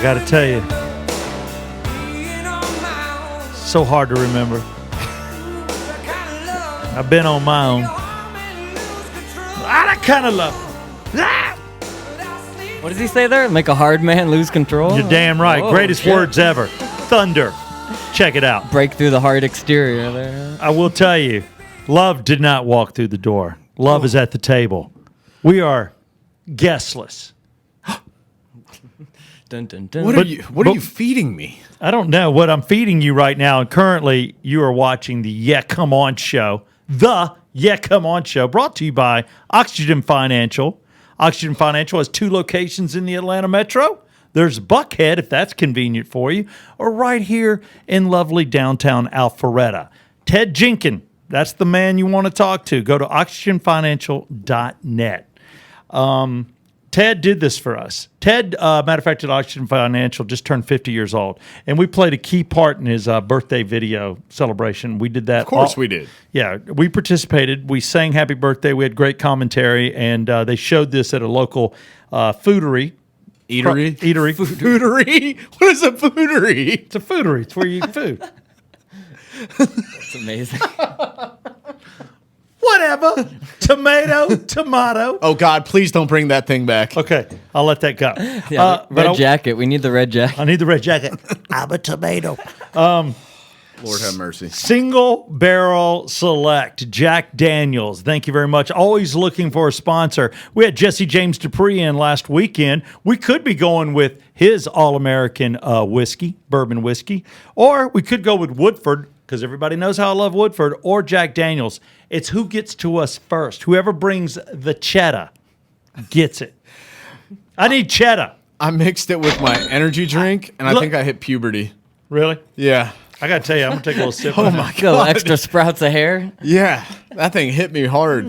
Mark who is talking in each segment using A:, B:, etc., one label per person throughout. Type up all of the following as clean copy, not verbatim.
A: got to tell you, so hard to remember. I've been on my own. I kind of love.
B: What does he say there? Make a hard man lose control?
A: You're damn right.
B: Oh,
A: Greatest
B: shit.
A: words ever. Thunder. Check it out.
B: Break through the hard exterior there.
A: I will tell you, love did not walk through the door. Love is at the table. We are guestless.
B: Dun, dun, dun.
C: What are you feeding me?
A: I don't know what I'm feeding you right now. And currently, you are watching the Yeah Come On Show. The Yeah Come On Show, brought to you by Oxygen Financial. Oxygen Financial has 2 locations in the Atlanta metro. There's Buckhead, if that's convenient for you, or right here in lovely downtown Alpharetta. Ted Jenkins, that's the man you want to talk to. Go to oxygenfinancial.net. Ted did this for us. Ted, matter of fact, at Oxygen Financial just turned 50 years old, and we played a key part in his birthday video celebration. We did that.
C: Of course we did.
A: Yeah, we participated. We sang happy birthday. We had great commentary, and they showed this at a local foodery.
C: Eatery?
A: Eatery.
C: Foodery? What is a foodery?
A: It's a foodery. It's where you eat food.
B: That's amazing.
A: Whatever. Tomato.
C: Oh, God, please don't bring that thing back.
A: Okay, I'll let that go.
B: Yeah, red jacket. We need the red jacket.
A: I need the red jacket. I'm a tomato.
C: Lord have mercy.
A: Single Barrel Select, Jack Daniels. Thank you very much. Always looking for a sponsor. We had Jesse James Dupree in last weekend. We could be going with his All-American whiskey, bourbon whiskey, or we could go with Woodford, because everybody knows how I love Woodford, or Jack Daniels. It's who gets to us first. Whoever brings the cheddar gets it. I need cheddar.
C: I mixed it with my energy drink, and I think I hit puberty.
A: Really?
C: Yeah.
A: I got to tell you, I'm going to take a little sip.
C: Oh,
A: of
C: my
A: that.
B: Little
C: God.
B: extra sprouts of hair.
C: Yeah. That thing hit me hard.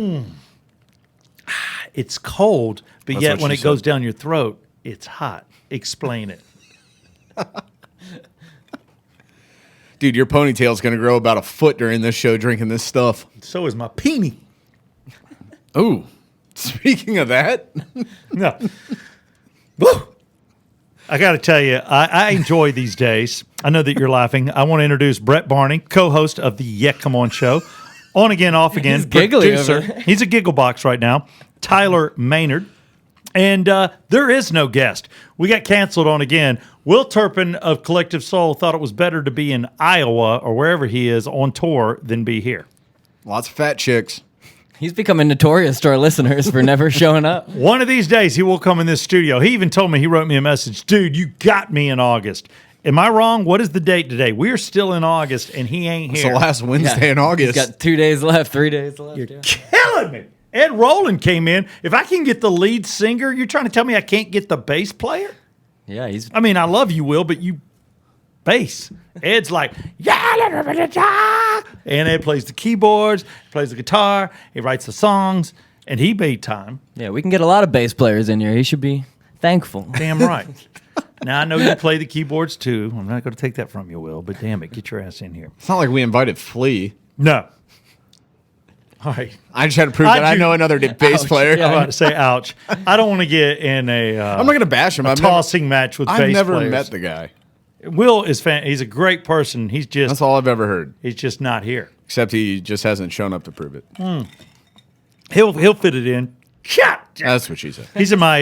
A: It's cold, but
C: That's
A: yet
C: what
A: when
C: she
A: it goes
C: said.
A: down your throat, it's hot. Explain it.
C: Dude, your ponytail's going to grow about a foot during this show drinking this stuff.
A: So is my peenie.
C: Ooh. Speaking of that,
A: No. Woo! I got to tell you, I enjoy these days. I know that you're laughing. I want to introduce Brett Barney, co-host of the Yeah Come On Show. On again, off again.
B: He's giggly
A: producer.
B: over there.
A: He's a giggle box right now. Tyler Maynard. And there is no guest. We got canceled on again. Will Turpin of Collective Soul thought it was better to be in Iowa or wherever he is on tour than be here.
C: lots of fat chicks.
B: He's becoming notorious to our listeners for never showing up.
A: One of these days, he will come in this studio. He even told me, he wrote me a message, dude, you got me in August. Am I wrong? What is the date today? We're still in August, and he ain't
C: It's
A: here.
C: the last Wednesday in August.
B: He's got 2 days left, 3 days left.
A: You're
B: yeah.
A: killing me. Ed Roland came in. If I can get the lead singer, you're trying to tell me I can't get the bass player?
B: Yeah, he's
A: I mean, I love you, Will, but you bass. Ed's like, yeah, and Ed plays the keyboards, plays the guitar, he writes the songs, and he beat time.
B: yeah. We can get a lot of bass players in here. He should be thankful.
A: Damn right. Now, I know you play the keyboards too. I'm not going to take that from you, Will, but damn it, get your ass in here.
C: It's not like we invited Flea.
A: No. All right.
C: I just had to prove that I know another bass player.
A: I'm about to say, ouch. I don't want to get in a
C: I'm not going to bash him.
A: a tossing match with
C: I've
A: bass
C: never
A: players.
C: met the guy.
A: Will is he's a great person. He's
C: That's all I've ever heard.
A: he's just not here.
C: Except he just hasn't shown up to prove it.
A: He'll fit it in. Shot.
C: That's what she said.
A: He's in my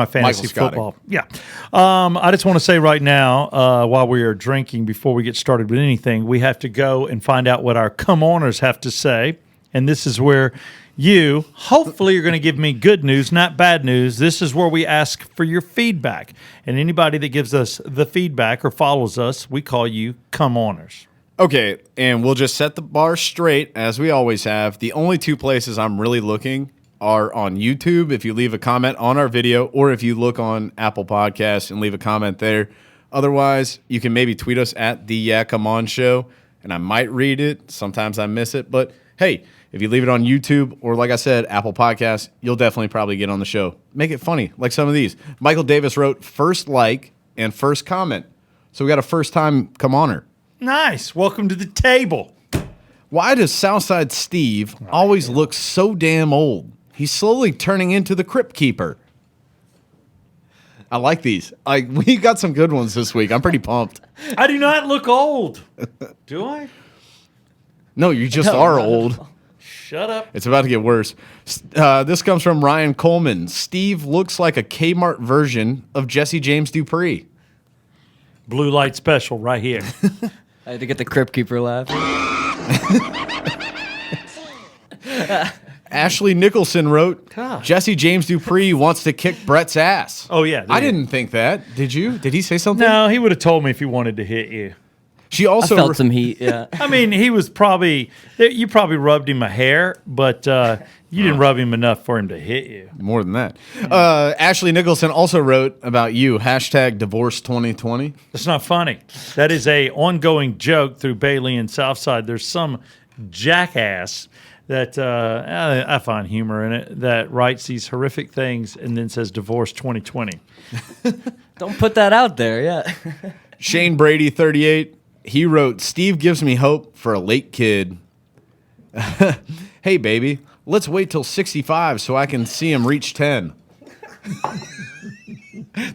A: fantasy
C: Scotty.
A: football. Yeah. I just want to say right now, while we are drinking, before we get started with anything, we have to go and find out what our come-oners have to say. And this is where you, hopefully, are going to give me good news, not bad news. This is where we ask for your feedback. And anybody that gives us the feedback or follows us, we call you come-oners.
C: Okay, and we'll just set the bar straight, as we always have. The only 2 places I'm really looking are on YouTube, if you leave a comment on our video, or if you look on Apple Podcasts and leave a comment there. Otherwise, you can maybe tweet us at the Yeah Come On Show, and I might read it. Sometimes I miss it, but hey, if you leave it on YouTube or, like I said, Apple Podcasts, you'll definitely probably get on the show. Make it funny, like some of these. Michael Davis wrote first like and first comment. So we got a first-time come-oner.
A: Nice. Welcome to the table.
C: Why does Southside Steve always look so damn old? He's slowly turning into the Crypt Keeper. I like these. We got some good ones this week. I'm pretty pumped.
A: I do not look old. Do I?
C: No, you just are old.
A: Shut up.
C: It's about to get worse. This comes from Ryan Coleman. Steve looks like a Kmart version of Jesse James Dupree.
A: Blue light special right here.
B: I had to get the Crypt Keeper laugh.
C: Ashley Nicholson wrote,
A: Gosh.
C: Jesse James Dupree wants to kick Brett's ass.
A: Oh, yeah.
C: I didn't think that. Did you? Did he say something?
A: No, he would have told me if he wanted to hit you.
C: She
B: I
C: also
B: felt some heat, yeah.
A: I mean, he was probably, you probably rubbed him a hair, but you didn't rub him enough for him to hit you.
C: more than that. Ashley Nicholson also wrote about you, #divorce 2020.
A: That's not funny. That is a ongoing joke through Bailey and Southside. There's some jackass that I find humor in it that writes these horrific things and then says divorce 2020.
B: Don't put that out there, yeah.
C: Shane Brady, 38. He wrote, Steve gives me hope for a late kid. Hey, baby, let's wait till 65 so I can see him reach 10.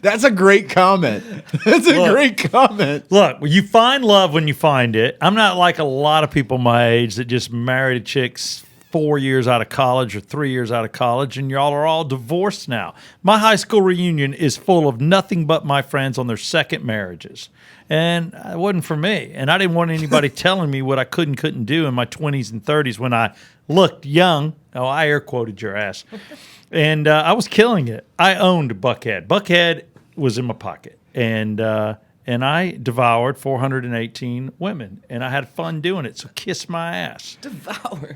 C: That's a great comment. That's a great comment.
A: Look, you find love when you find it. I'm not like a lot of people my age that just married a chick 4 years out of college or 3 years out of college, and y'all are all divorced now. My high school reunion is full of nothing but my friends on their second marriages. And it wasn't for me. And I didn't want anybody telling me what I couldn't do in my 20s and 30s when I looked young. Oh, I air quoted your ass. And I was killing it. I owned Buckhead. Buckhead was in my pocket. And I devoured 418 women. And I had fun doing it. So kiss my ass.
B: Devour.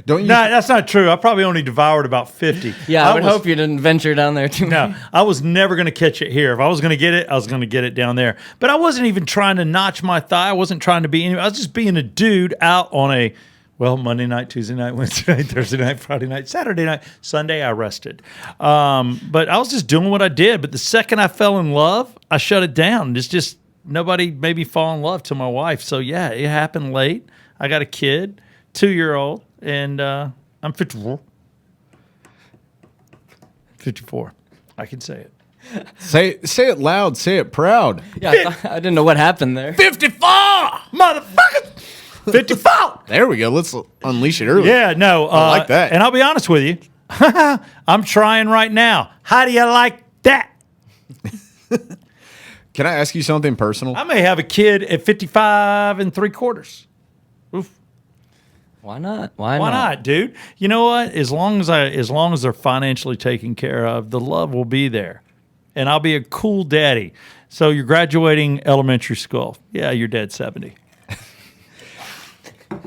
C: Don't you?
A: No, that's not true. I probably only devoured about 50.
B: Yeah, I would hope you didn't venture down there too
A: No,
B: much.
A: I was never going to catch it here. If I was going to get it, I was going to get it down there. But I wasn't even trying to notch my thigh. I wasn't trying to be any. I was just being a dude out on a, Monday night, Tuesday night, Wednesday night, Thursday night, Friday night, Saturday night, Sunday I rested. But I was just doing what I did. But the second I fell in love, I shut it down. It's just nobody made me fall in love to my wife. So yeah, it happened late. I got a kid, 2-year-old, and I'm 54. 54. I can say it.
C: Say it loud. Say it proud.
B: Yeah, I didn't know what happened there.
A: 54! Motherfucker! 54!
C: There we go. Let's unleash it early.
A: Yeah, no.
C: I like that.
A: And I'll be honest with you. I'm trying right now. How do you like that?
C: Can I ask you something personal?
A: I may have a kid at 55 3/4. Oof.
B: Why not? Why
A: Why not, dude? You know what? As long as they're financially taken care of, the love will be there. And I'll be a cool daddy. So you're graduating elementary school. Yeah, you're dead 70.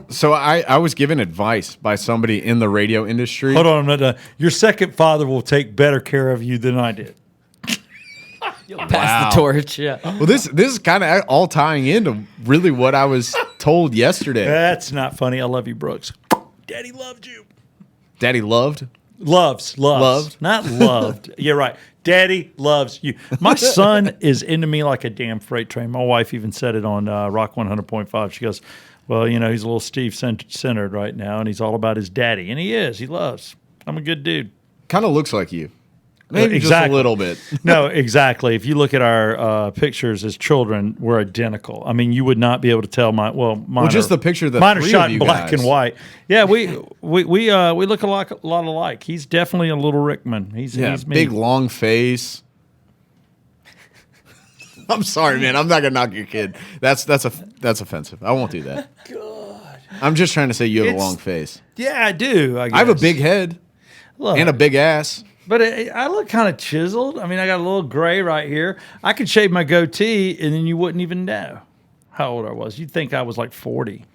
C: So I was given advice by somebody in the radio industry.
A: Hold on, I'm not done. Your second father will take better care of you than I did.
B: You'll pass the torch, yeah.
C: Well, this is kind of all tying into really what I was told yesterday.
A: That's not funny. I love you, Brooks. Daddy loved you.
C: Daddy loved?
A: Loves.
C: Loved?
A: Not loved. You're right. Daddy loves you. My son is into me like a damn freight train. My wife even said it on Rock 100.5. She goes, well, you know, he's a little Steve-centered right now, and he's all about his daddy. And he is. He loves. I'm a good dude.
C: Kind of looks like you. Maybe
A: Exactly.
C: just a little bit.
A: No, exactly. If you look at our pictures as children, we're identical. I mean, you would not be able to tell mine. Well,
C: just the picture of the
A: mine are
C: three
A: shot
C: of
A: in
C: you
A: black
C: guys.
A: and white. Yeah, we look a lot alike. He's definitely a little Rickman. He's me.
C: Big long face. I'm sorry, man. I'm not gonna knock your kid. That's offensive. I won't do that. God. I'm just trying to say you have a long face.
A: Yeah, I do. I
C: I have a
A: guess.
C: big head
A: Look,
C: and a big ass.
A: but I look kind of chiseled. I mean, I got a little gray right here. I could shave my goatee, and then you wouldn't even know how old I was. You'd think I was like 40.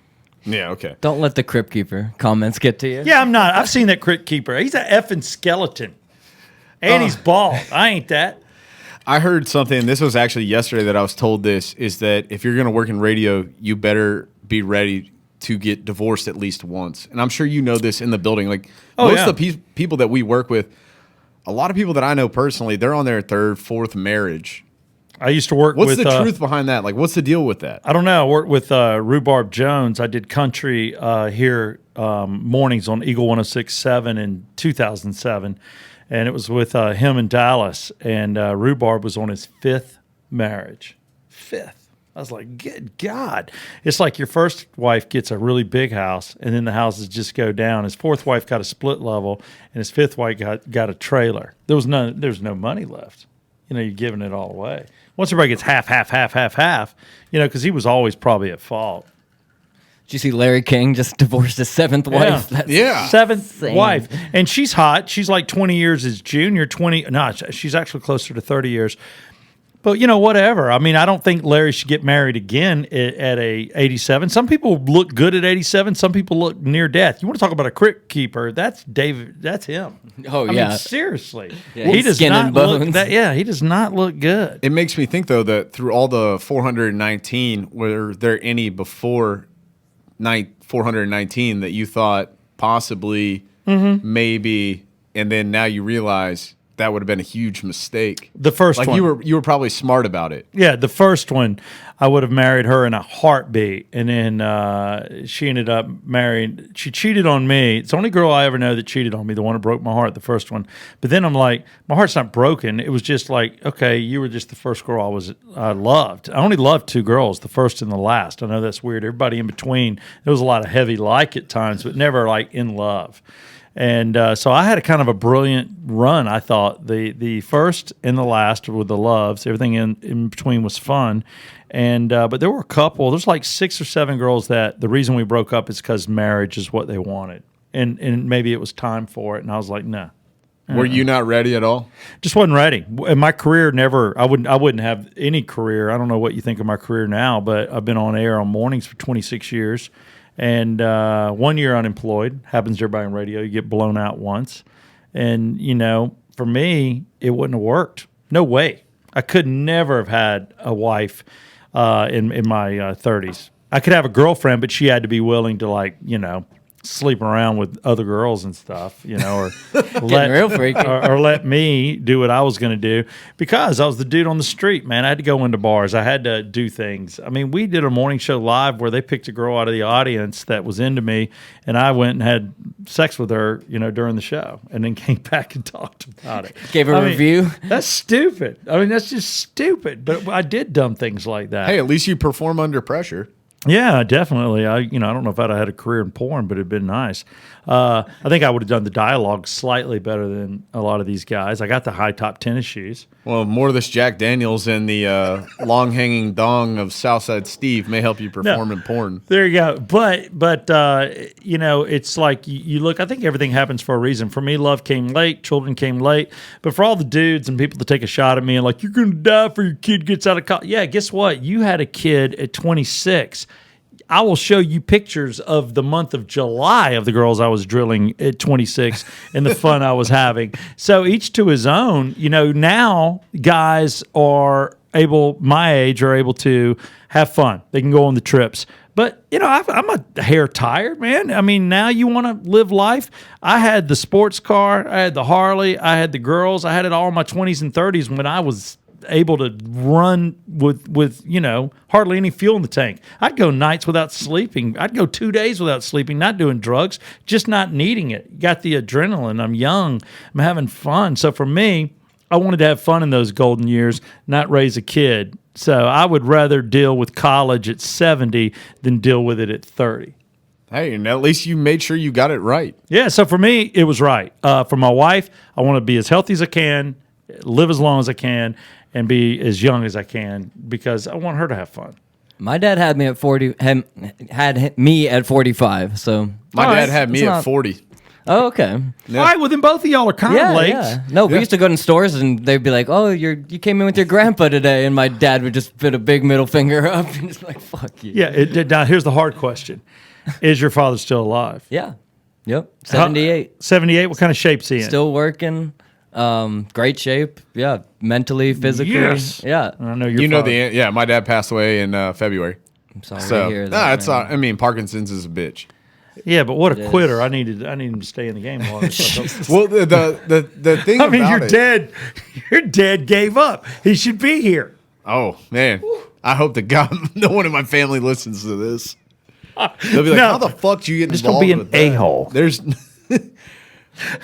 C: Yeah, okay.
B: Don't let the Crypt Keeper comments get to you.
A: Yeah, I'm not. I've seen that Crypt Keeper. He's an effing skeleton. And he's bald. I ain't that.
C: I heard something, this was actually yesterday that I was told this, is that if you're going to work in radio, you better be ready to get divorced at least once. And I'm sure you know this in the building. Like most of the people that we work with, a lot of people that I know personally, they're on their third, fourth marriage.
A: I used to work
C: What's
A: with...
C: the truth behind that? Like, what's the deal with that?
A: I don't know. I worked with Rhubarb Jones. I did country here mornings on Eagle 106.7 in 2007. and it was with him in Dallas. And Rhubarb was on his 5th marriage. 5th. I was like, good God. It's like your first wife gets a really big house, and then the houses just go down. His 4th wife got a split level, and his 5th wife got a trailer. There's no money left. You're giving it all away. Once everybody gets half, because he was always probably at fault.
B: Did you see Larry King just divorced his 7th wife?
C: Yeah.
B: That's
A: 7th
B: insane.
A: wife. And she's hot. She's like 20 years his junior, 20. No, she's actually closer to 30 years. But, whatever. I mean, I don't think Larry should get married again at 87. Some people look good at 87. Some people look near death. You want to talk about a crypt keeper? That's David. That's him.
B: Oh,
A: I
B: yeah.
A: mean, seriously.
B: Yeah, he does not
A: look that. Yeah, he does not look good.
C: It makes me think, though, that through all the 419, were there any before 419 that you thought possibly, maybe, and then now you realize that would have been a huge mistake?
A: The first one.
C: You were probably smart about it.
A: Yeah, the first one, I would have married her in a heartbeat. And then she ended up marrying, she cheated on me. It's the only girl I ever know that cheated on me, the one who broke my heart, the first one. But then I'm like, my heart's not broken. It was just like, okay, you were just the first girl I loved. I only loved 2 girls, the first and the last. I know that's weird. Everybody in between, there was a lot of heavy like at times, but never like in love. And so I had a kind of a brilliant run, I thought. The first and the last with the loves, everything in between was fun. And but there were a couple, there's like 6 or 7 girls that the reason we broke up is because marriage is what they wanted. And maybe it was time for it. And I was like, no.
C: Were you not ready at all?
A: Just wasn't ready. And my career never, I wouldn't have any career. I don't know what you think of my career now, but I've been on air on mornings for 26 years. And 1 year unemployed. Happens to everybody in radio. You get blown out once. And, for me, it wouldn't have worked. No way. I could never have had a wife in my 30s. I could have a girlfriend, but she had to be willing to, sleeping around with other girls and stuff, or
B: real freaky.
A: or let me do what I was going to do, because I was the dude on the street, man. I had to go into bars. I had to do things. I mean, we did a morning show live where they picked a girl out of the audience that was into me, and I went and had sex with her, during the show, and then came back and talked about it.
B: Gave a review.
A: That's stupid. I mean, that's just stupid. But I did dumb things like that.
C: Hey, at least you perform under pressure.
A: Yeah, definitely. I don't know if I'd have had a career in porn, but it'd been nice. I think I would have done the dialogue slightly better than a lot of these guys. I got the high top tennis shoes.
C: Well, more of this Jack Daniels and the long hanging dong of Southside Steve may help you perform in porn.
A: There you go. But it's like you look. I think everything happens for a reason. For me, love came late, children came late. But for all the dudes and people to take a shot at me and like, you're going to die before your kid gets out of college. Yeah, guess what? You had a kid at 26. I will show you pictures of the month of July of the girls I was drilling at 26 and the fun I was having. So each to his own. Now guys are able, my age, are able to have fun. They can go on the trips. But, I'm a hair tired, man. I mean, now you want to live life. I had the sports car. I had the Harley. I had the girls. I had it all in my 20s and 30s when I was able to run with hardly any fuel in the tank. I'd go nights without sleeping. I'd go 2 days without sleeping, not doing drugs, just not needing it. Got the adrenaline. I'm young. I'm having fun. So for me, I wanted to have fun in those golden years, not raise a kid. So I would rather deal with college at 70 than deal with it at 30.
C: Hey, and at least you made sure you got it right.
A: Yeah, so for me, it was right. For my wife, I want to be as healthy as I can, live as long as I can, and be as young as I can, because I want her to have fun.
B: My dad had me at 40. Had me at 45. So
C: my dad had me at 40.
B: Oh, okay.
A: Yeah. All right, well then both of y'all are kind of late.
B: Yeah. No, we used to go in stores and they'd be like, "Oh, you came in with your grandpa today," and my dad would just put a big middle finger up and just like, "Fuck you."
A: Yeah. Now here's the hard question: is your father still alive?
B: Yeah. Yep. 78.
A: 78. What kind of shape's he in?
B: Still working. Great shape. Yeah. Mentally, physically.
A: Yes.
B: Yeah.
A: I know your
C: my dad passed away in February.
B: I'm sorry to hear that.
C: No, it's not. I mean, Parkinson's is a bitch.
A: Yeah, but what a quitter! I needed him to stay in the game longer.
C: Well, the thing.
A: I mean,
C: about
A: your dad gave up. He should be here.
C: Oh man, I hope to God no one in my family listens to this. They'll be like, "How the fuck do you get
A: Just
C: involved
A: don't be an
C: with that?"
A: a-hole.
C: There's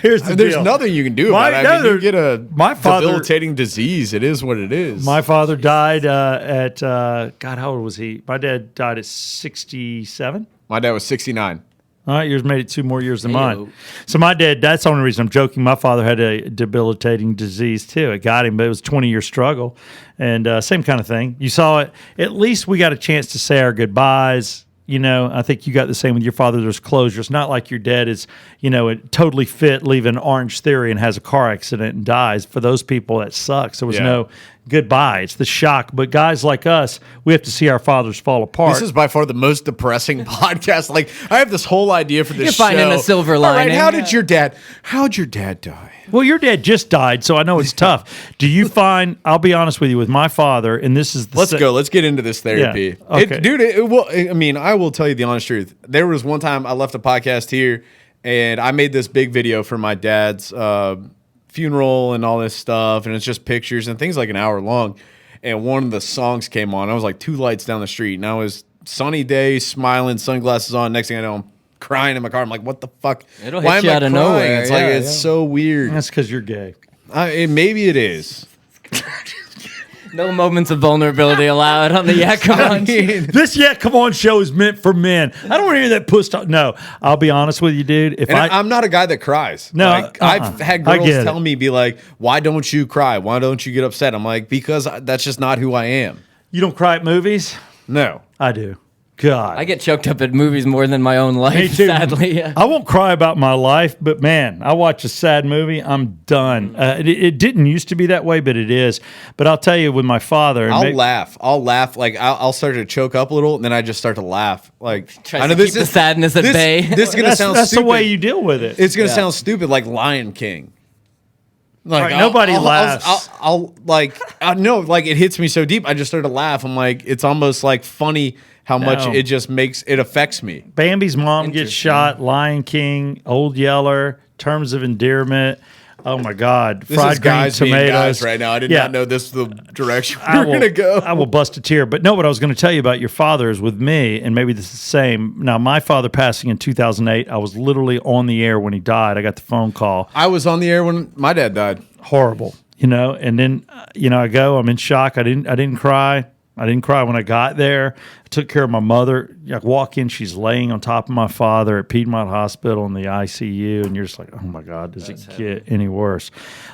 A: Here's the
C: There's
A: deal.
C: nothing you can do about it. I mean, you get a
A: my father-
C: debilitating disease. It is what it is.
A: My father died at God. How old was he? My dad died at 67.
C: My dad was 69.
A: All right, yours made it 2 more years than
B: Hey-o.
A: mine. So my dad, that's the only reason I'm joking. My father had a debilitating disease too. It got him, but it was a 20-year struggle. And same kind of thing. You saw it. At least we got a chance to say our goodbyes. You know, I think you got the same with your father. There's closure. It's not like your dad is, you know, totally fit, leaving Orange Theory and has a car accident and dies. For those people, that sucks. There was
C: Yeah.
A: no goodbye. It's the shock. But guys like us, we have to see our fathers fall apart.
C: This is by far the most depressing podcast. Like, I have this whole idea for this
B: You're finding
C: show.
B: a silver
C: All right,
B: lining.
C: how'd your dad die?
A: Well, your dad just died, so I know it's tough. Do you find? I'll be honest with you. With my father, and this is the
C: Let's go. Let's get into this therapy.
A: Yeah, okay.
C: Dude, it will. I mean, I will tell you the honest truth. There was one time I left a podcast here, and I made this big video for my dad's funeral and all this stuff, and it's just pictures and things like an hour long. And one of the songs came on. I was like 2 lights down the street, and I was sunny day, smiling, sunglasses on. Next thing I know, I'm crying in my car. I'm like, what the fuck?
B: It'll
C: Why
B: hit you
C: am I
B: out of
C: crying?
B: nowhere.
C: It's like,
B: Yeah,
C: it's
B: yeah.
C: so weird.
A: That's because you're gay.
C: Maybe it is.
B: No moments of vulnerability allowed on the Yeah Come On.
A: This Come On show is meant for men. I don't want to hear that puss talk. No, I'll be honest with you, dude. If
C: And
A: I
C: I'm not a guy that cries.
A: No,
C: Like, I've had
A: I
C: girls
A: get
C: tell
A: it.
C: me, be like, why don't you cry? Why don't you get upset? I'm like, because that's just not who I am.
A: you don't cry at movies,
C: No.
A: I do. God,
B: I get choked up at movies more than my own life,
A: me too.
B: sadly. Yeah.
A: I won't cry about my life, but man, I watch a sad movie, I'm done. It didn't used to be that way, but it is. But I'll tell you, with my father, and
C: I'll laugh. I'll laugh. Like, I'll start to choke up a little, and then I just start to laugh. Like,
B: Tries to keep the sadness at bay.
C: This is going to
A: that's,
C: sound
A: that's
C: stupid.
A: the way you deal with it.
C: It's going to
B: Yeah.
C: sound stupid, like Lion King. Like,
A: Right, nobody laughs.
C: I'll like, no, like, it hits me so deep. I just start to laugh. I'm like, it's almost like funny how much
A: No.
C: it just it affects me.
A: Bambi's mom gets
B: Interesting.
A: shot. Lion King, Old Yeller, Terms of Endearment. Oh my God!
C: This
A: Fried
C: is
A: green
C: guys being
A: tomatoes.
C: guys right now. I did
A: Yeah.
C: not know this was the direction we
A: I
C: were
A: will-
C: going to go.
A: I will bust a tear. But no, what I was going to tell you about your father is with me, and maybe this is the same. Now, my father passing in 2008, I was literally on the air when he died. I got the phone call.
C: I was on the air when my dad died.
A: Horrible, you know. And then, I'm in shock. I didn't cry. I didn't cry when I got there. I took care of my mother. I walk in, she's laying on top of my father at Piedmont Hospital in the ICU, and you're just like, oh my God, does it get any worse?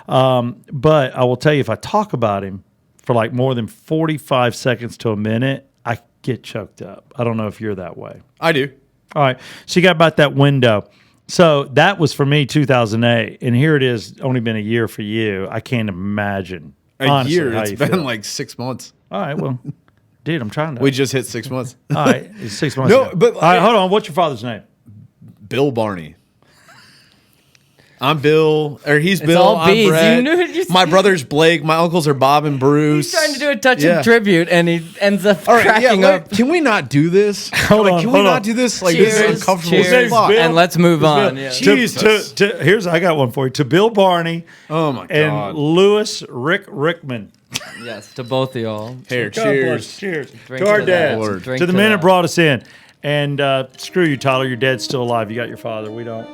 A: But I will tell you, if I talk about him for like more than 45 seconds to a minute, I get choked up. I don't know if you're that way.
C: I do.
A: All right. So you got about that window. So that was for me 2008, and here it is, only been a year for you. I can't imagine.
C: A
A: honestly,
C: year.
A: how
C: It's
A: you
C: been
A: feel.
C: like 6 months.
A: All right, well, dude, I'm trying to.
C: We just hit 6 months.
A: All right, it's 6 months.
C: No,
A: ago.
C: but-
A: all right, hold on. What's your father's name?
C: Bill Barney. I'm Bill, or he's Bill.
B: all
C: I'm
B: B's.
C: Brett.
B: You knew it. You-
C: My brother's Blake. My uncles are Bob and Bruce.
B: He's trying to do a touching
C: Yeah.
B: tribute, and he ends up
C: All right, yeah.
B: cracking up.
C: Can we not do this?
A: Hold on,
C: Can we
A: hold
C: not
A: on.
C: do this? Like, this is
B: Cheers,
C: uncomfortable
B: cheers,
C: as fuck.
A: Bill.
B: and let's move on. Yeah.
C: Jesus.
A: Here's I got one for you. To Bill Barney
C: Oh my
A: and
C: God.
A: Lewis Rickman.
B: Yes, to both of y'all.
C: Here,
A: God
C: cheers.
A: bless. Cheers.
B: Drink
A: To our
B: to that.
A: dads.
B: Drink
A: To the
B: to
A: men
B: that.
A: that brought us in. And screw you, Tyler. Your dad's still alive. You got your father. We don't.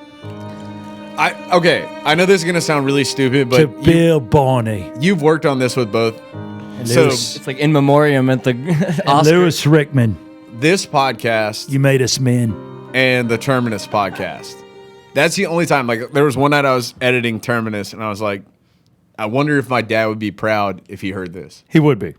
C: Okay, I know this is gonna sound really stupid,
A: To
C: but
A: Bill Barney.
C: you've worked on this with both.
A: And
C: So
A: Lewis,
B: It's like in memoriam at the
A: and
B: Oscars.
A: Lewis Rickman.
C: this podcast
A: You made us men.
C: and the Terminus podcast. That's the only time. Like, there was one night I was editing Terminus, and I was like, I wonder if my dad would be proud if he heard this.
A: He would be.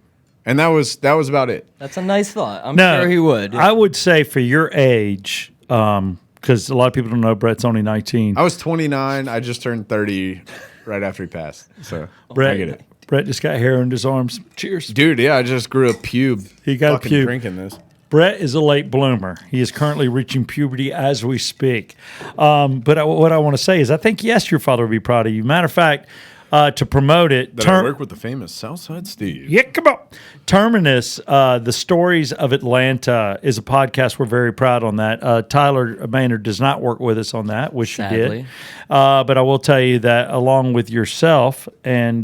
C: And that was about it.
B: That's a nice thought. I'm
A: No,
B: sure he would.
A: I would say for your age, because a lot of people don't know Brett's only 19.
C: I was 29. I just turned 30 right after he passed. So
A: Brett,
C: I get it.
A: Brett just got hair in his arms. Cheers.
C: Dude, yeah, I just grew a pube.
A: He got a
C: fucking
A: pube.
C: drinking this.
A: Brett is a late bloomer. He is currently reaching puberty as we speak. But what I want to say is I think, yes, your father would be proud of you. Matter of fact, to promote it,
C: That I work with the famous Southside Steve.
A: yeah, come on. Terminus, The Stories of Atlanta is a podcast. We're very proud on that. Tyler Maynard does not work with us on that. Wish he
B: Sadly.
A: did. But I will tell you that along with yourself and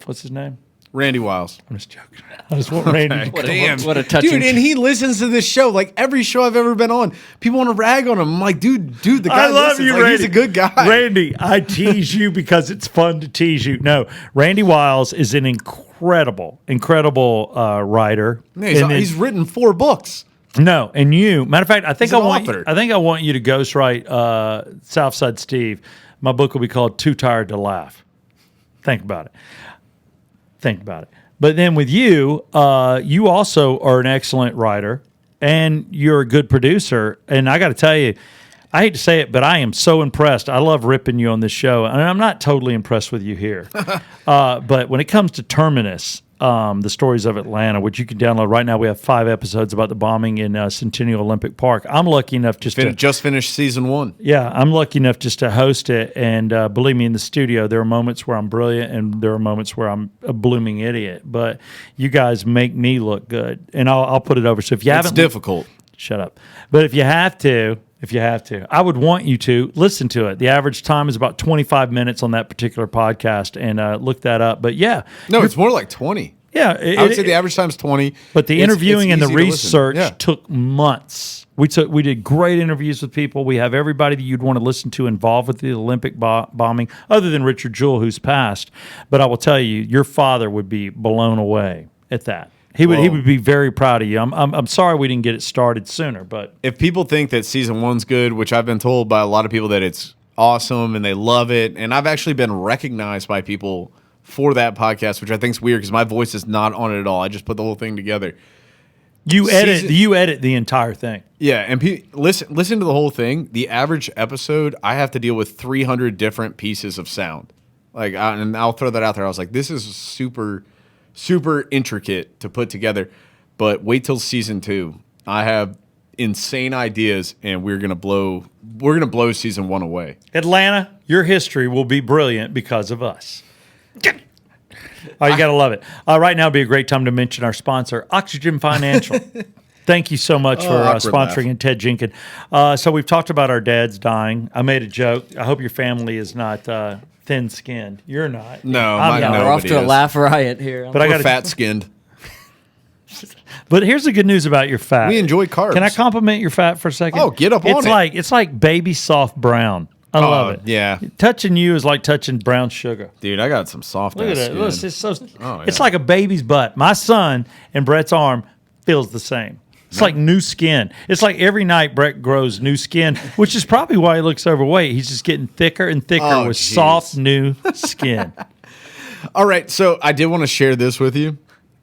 A: what's his name?
C: Randy Wiles.
A: I'm just joking. I just want Randy to
B: What
A: come.
B: what a touching.
C: Dude, and he listens to this show. Like every show I've ever been on, people want to rag on him. I'm like, dude, the guy
A: I love
C: listens.
A: you,
C: Like,
A: Randy.
C: he's a good guy.
A: Randy, I tease you because it's fun to tease you. No, Randy Wiles is an incredible writer.
C: Yeah,
A: And then-
C: he's written 4 books.
A: No, and you, matter of fact, I think
C: He's
A: I
C: an
A: want
C: author.
A: you to ghostwrite Southside Steve. My book will be called Too Tired to Laugh. Think about it. But then with you, you also are an excellent writer and you're a good producer. And I got to tell you, I hate to say it, but I am so impressed. I love ripping you on this show. And I'm not totally impressed with you here. But when it comes to Terminus, the stories of Atlanta, which you can download right now, we have 5 episodes about the bombing in Centennial Olympic Park. I'm lucky enough
C: Just finished season 1.
A: yeah, I'm lucky enough just to host it, and believe me, in the studio, there are moments where I'm brilliant, and there are moments where I'm a blooming idiot. But you guys make me look good, and I'll put it over. So if you
C: It's
A: haven't,
C: difficult.
A: shut up. But if you have to, I would want you to listen to it. The average time is about 25 minutes on that particular podcast, and look that up. But yeah,
C: No, it's more like 20.
A: yeah,
C: I would say the average time's 20.
A: But the
C: It's
A: interviewing and the
C: easy to listen.
A: research
C: Yeah.
A: took months. We did great interviews with people. We have everybody that you'd want to listen to involved with the Olympic bombing, other than Richard Jewell, who's passed. But I will tell you, your father would be blown away at that. He would be very proud of you. I'm sorry we didn't get it started sooner, but
C: If people think that season 1's good, which I've been told by a lot of people that it's awesome and they love it, and I've actually been recognized by people for that podcast, which I think is weird because my voice is not on it at all. I just put the whole thing together.
A: you edit the entire thing.
C: Yeah, and listen to the whole thing. The average episode, I have to deal with 300 different pieces of sound. And I'll throw that out there. I was like, this is super, super intricate to put together. But wait till season 2. I have insane ideas, and we're gonna blow season 1 away.
A: Atlanta, your history will be brilliant because of us. Oh, you got to love it. Right now would be a great time to mention our sponsor, Oxygen Financial. Thank you so much for
C: awkward
A: sponsoring
C: laugh.
A: and Ted Jenkins. So we've talked about our dads dying. I made a joke. I hope your family is not thin-skinned. You're not.
C: No,
A: I'm
C: mine-
A: not.
C: no.
B: We're off
C: Nobody
B: to a
C: is.
B: laugh riot here.
A: But I
C: We're
A: got
C: fat-skinned.
A: But here's the good news about your fat.
C: We enjoy carbs.
A: Can I compliment your fat for a second?
C: Oh, get up on it.
A: It's like baby soft brown. I love it.
C: Yeah.
A: Touching you is like touching brown sugar.
C: Dude, I got some soft
A: Look
C: ass
A: at it.
C: skin.
A: Look, it's so.
C: Oh,
A: It's
C: yeah.
A: like a baby's butt. My son and Brett's arm feels the same. It's like new skin. It's like every night Brett grows new skin, which is probably why he looks overweight. He's just getting thicker and thicker
C: Oh,
A: with
C: geez.
A: soft new skin.
C: All right, so I did want to share this with you.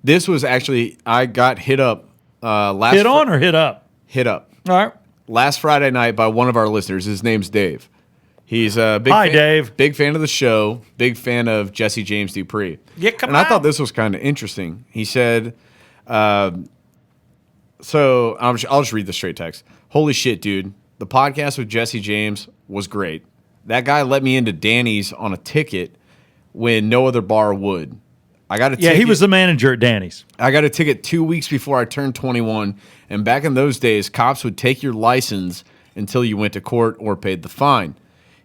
C: This was actually, I got hit up last
A: Hit on or hit up?
C: hit up
A: All right.
C: last Friday night by one of our listeners. His name's Dave. He's a big
A: Hi,
C: fan,
A: Dave.
C: Big fan of the show, big fan of Jesse James Dupree.
A: Yeah, come
C: and I
A: on.
C: thought this was kind of interesting. He said, so I'll just read the straight text. Holy shit, dude. The podcast with Jesse James was great. That guy let me into Danny's on a ticket when no other bar would. I got a
A: Yeah,
C: ticket.
A: he was the manager at Danny's.
C: I got a ticket 2 weeks before I turned 21, and back in those days, cops would take your license until you went to court or paid the fine.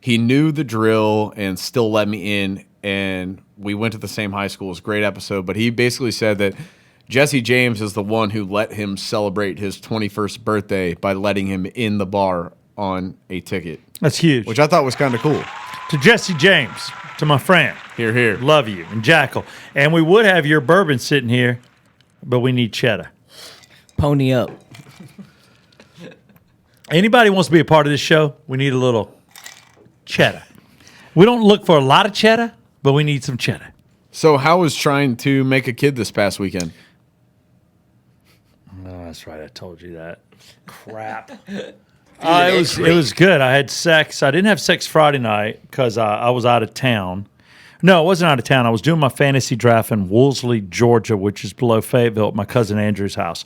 C: He knew the drill and still let me in, and we went to the same high school. It was a great episode, but he basically said that Jesse James is the one who let him celebrate his 21st birthday by letting him in the bar on a ticket,
A: That's huge.
C: which I thought was kind of cool.
A: To Jesse James, to my friend,
C: Here, here.
A: love you, and Jackal. And we would have your bourbon sitting here, but we need cheddar.
B: Pony up.
A: Anybody wants to be a part of this show, we need a little cheddar. We don't look for a lot of cheddar, but we need some cheddar.
C: So how was trying to make a kid this past weekend?
A: Oh, that's right. I told you that. Crap. It was good. I had sex. I didn't have sex Friday night because I was out of town. No, I wasn't out of town. I was doing my fantasy draft in Woolsey, Georgia, which is below Fayetteville at my cousin Andrew's house.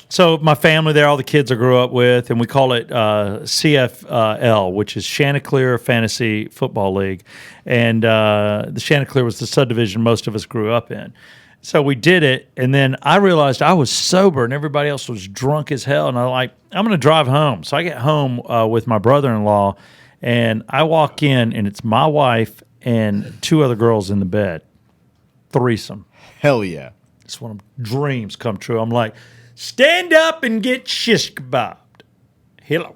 A: So my family there, all the kids I grew up with, and we call it CFL, which is Chanticleer Fantasy Football League. And the Chanticleer was the subdivision most of us grew up in. So we did it, and then I realized I was sober and everybody else was drunk as hell. And I'm like, I'm going to drive home. So I get home with my brother-in-law, and I walk in, and it's my wife and 2 other girls in the bed. threesome.
C: Hell yeah.
A: It's one of dreams come true. I'm like, stand up and get shish kebabbed. Hello.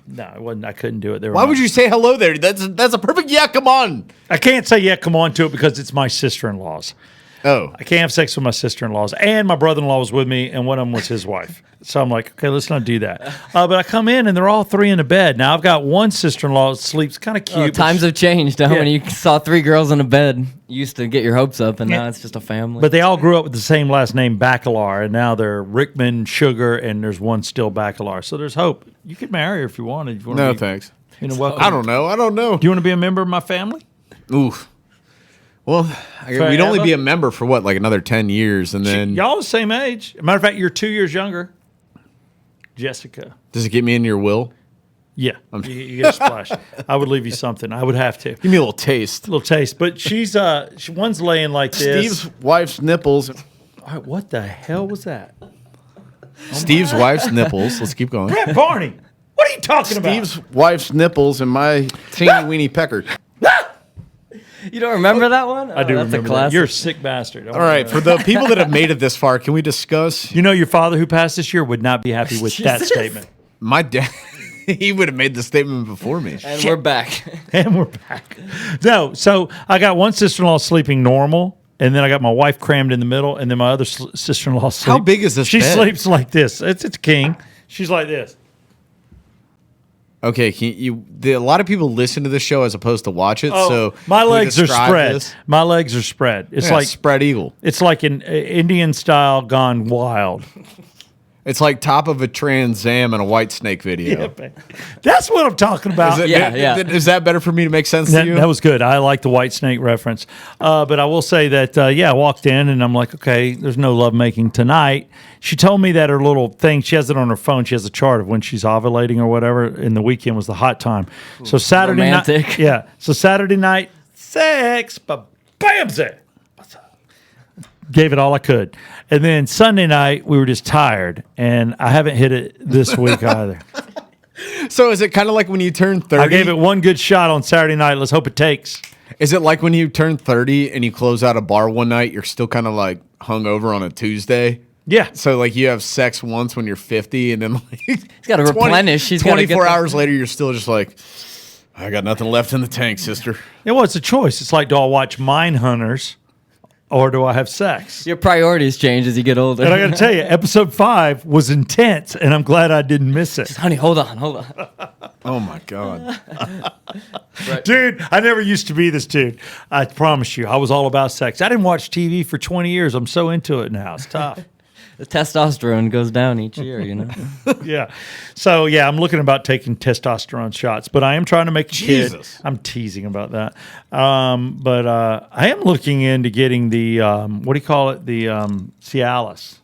A: No, it wasn't. I couldn't do it.
C: Why would you say hello there? That's a perfect yeah, come on.
A: I can't say yeah, come on to it because it's my sister-in-law's.
C: Oh.
A: I can't have sex with my sister-in-laws. And my brother-in-law was with me, and one of them was his wife. So I'm like, okay, let's not do that. But I come in, and they're all three in the bed. Now, I've got one sister-in-law that sleeps kind of cute.
B: Times have changed. Huh?
A: Yeah.
B: When you saw 3 girls in a bed, you used to get your hopes up, and now it's just a family.
A: But they all grew up with the same last name, Bacalar, and now they're Rickman, Sugar, and there's one still Bacalar. So there's hope. You could marry her if you wanted. If you
C: No,
A: be,
C: thanks.
A: Welcome.
C: I don't know.
A: Do you want to be a member of my family?
C: Oof. Well, we'd only be a member for what, like another 10 years, and then
A: Y'all the same age. Matter of fact, you're 2 years younger. Jessica.
C: does it get me in your will?
A: Yeah, you get a splash. I would leave you something. I would have to.
C: Give me a little taste.
A: Little taste. But one's laying like this.
C: Steve's wife's nipples.
A: All right, what the hell was that?
C: Steve's wife's nipples. Let's keep going.
A: Brett Barney, what are you talking
C: Steve's wife's nipples and my teeny weeny pecker.
B: You don't remember that one?
A: I do
B: That's
A: remember
B: a
A: that.
B: classic.
A: You're a sick bastard.
C: All right, for the people that have made it this far, can we discuss
A: You know your father who passed this year would not be happy with that statement.
C: my dad? He would have made the statement before me.
B: And we're back.
A: And we're back. No, so I got one sister-in-law sleeping normal, and then I got my wife crammed in the middle, and then my other sister-in-law sleeps.
C: How big is this
A: She
C: bed?
A: sleeps like this. It's king. She's like this.
C: Okay, a lot of people listen to this show as opposed to watch it. So
A: my
C: can we
A: legs are
C: describe
A: spread.
C: this?
A: My legs are spread. It's
C: Yeah,
A: like
C: spread eagle.
A: It's like an Indian style gone wild.
C: It's like top of a Trans Am in a White Snake video.
A: That's what I'm talking about.
C: Is that better for me to make sense to you?
A: That was good. I like the White Snake reference. But I will say that, I walked in and I'm like, okay, there's no lovemaking tonight. She told me that her little thing, she has it on her phone. She has a chart of when she's ovulating or whatever. And the weekend was the hot time. So Saturday
B: romantic.
A: night. Yeah. So Saturday night, sex, ba-bam-zay. Gave it all I could. And then Sunday night, we were just tired. And I haven't hit it this week either.
C: So is it kind of like when you turn 30?
A: I gave it one good shot on Saturday night. Let's hope it takes.
C: Is it like when you turn 30 and you close out a bar one night, you're still kind of like hungover on a Tuesday?
A: Yeah.
C: So like you have sex once when you're 50 and then like
B: He's got to replenish. He's got to
C: 24 hours later, you're still just like, I got nothing left in the tank, sister.
A: Yeah, well, it's a choice. It's like, do I watch Mine Hunters or do I have sex?
B: Your priorities change as you get older.
A: And I got to tell you, episode 5 was intense, and I'm glad I didn't miss it.
B: Honey, hold on.
C: Oh my God.
A: Dude, I never used to be this dude. I promise you. I was all about sex. I didn't watch TV for 20 years. I'm so into it now. It's tough.
B: The testosterone goes down each year,
A: Yeah. So, I'm looking about taking testosterone shots, but I am trying to make a kid.
C: Jesus.
A: I'm teasing about that. But I am looking into getting the, what do you call it? The Cialis.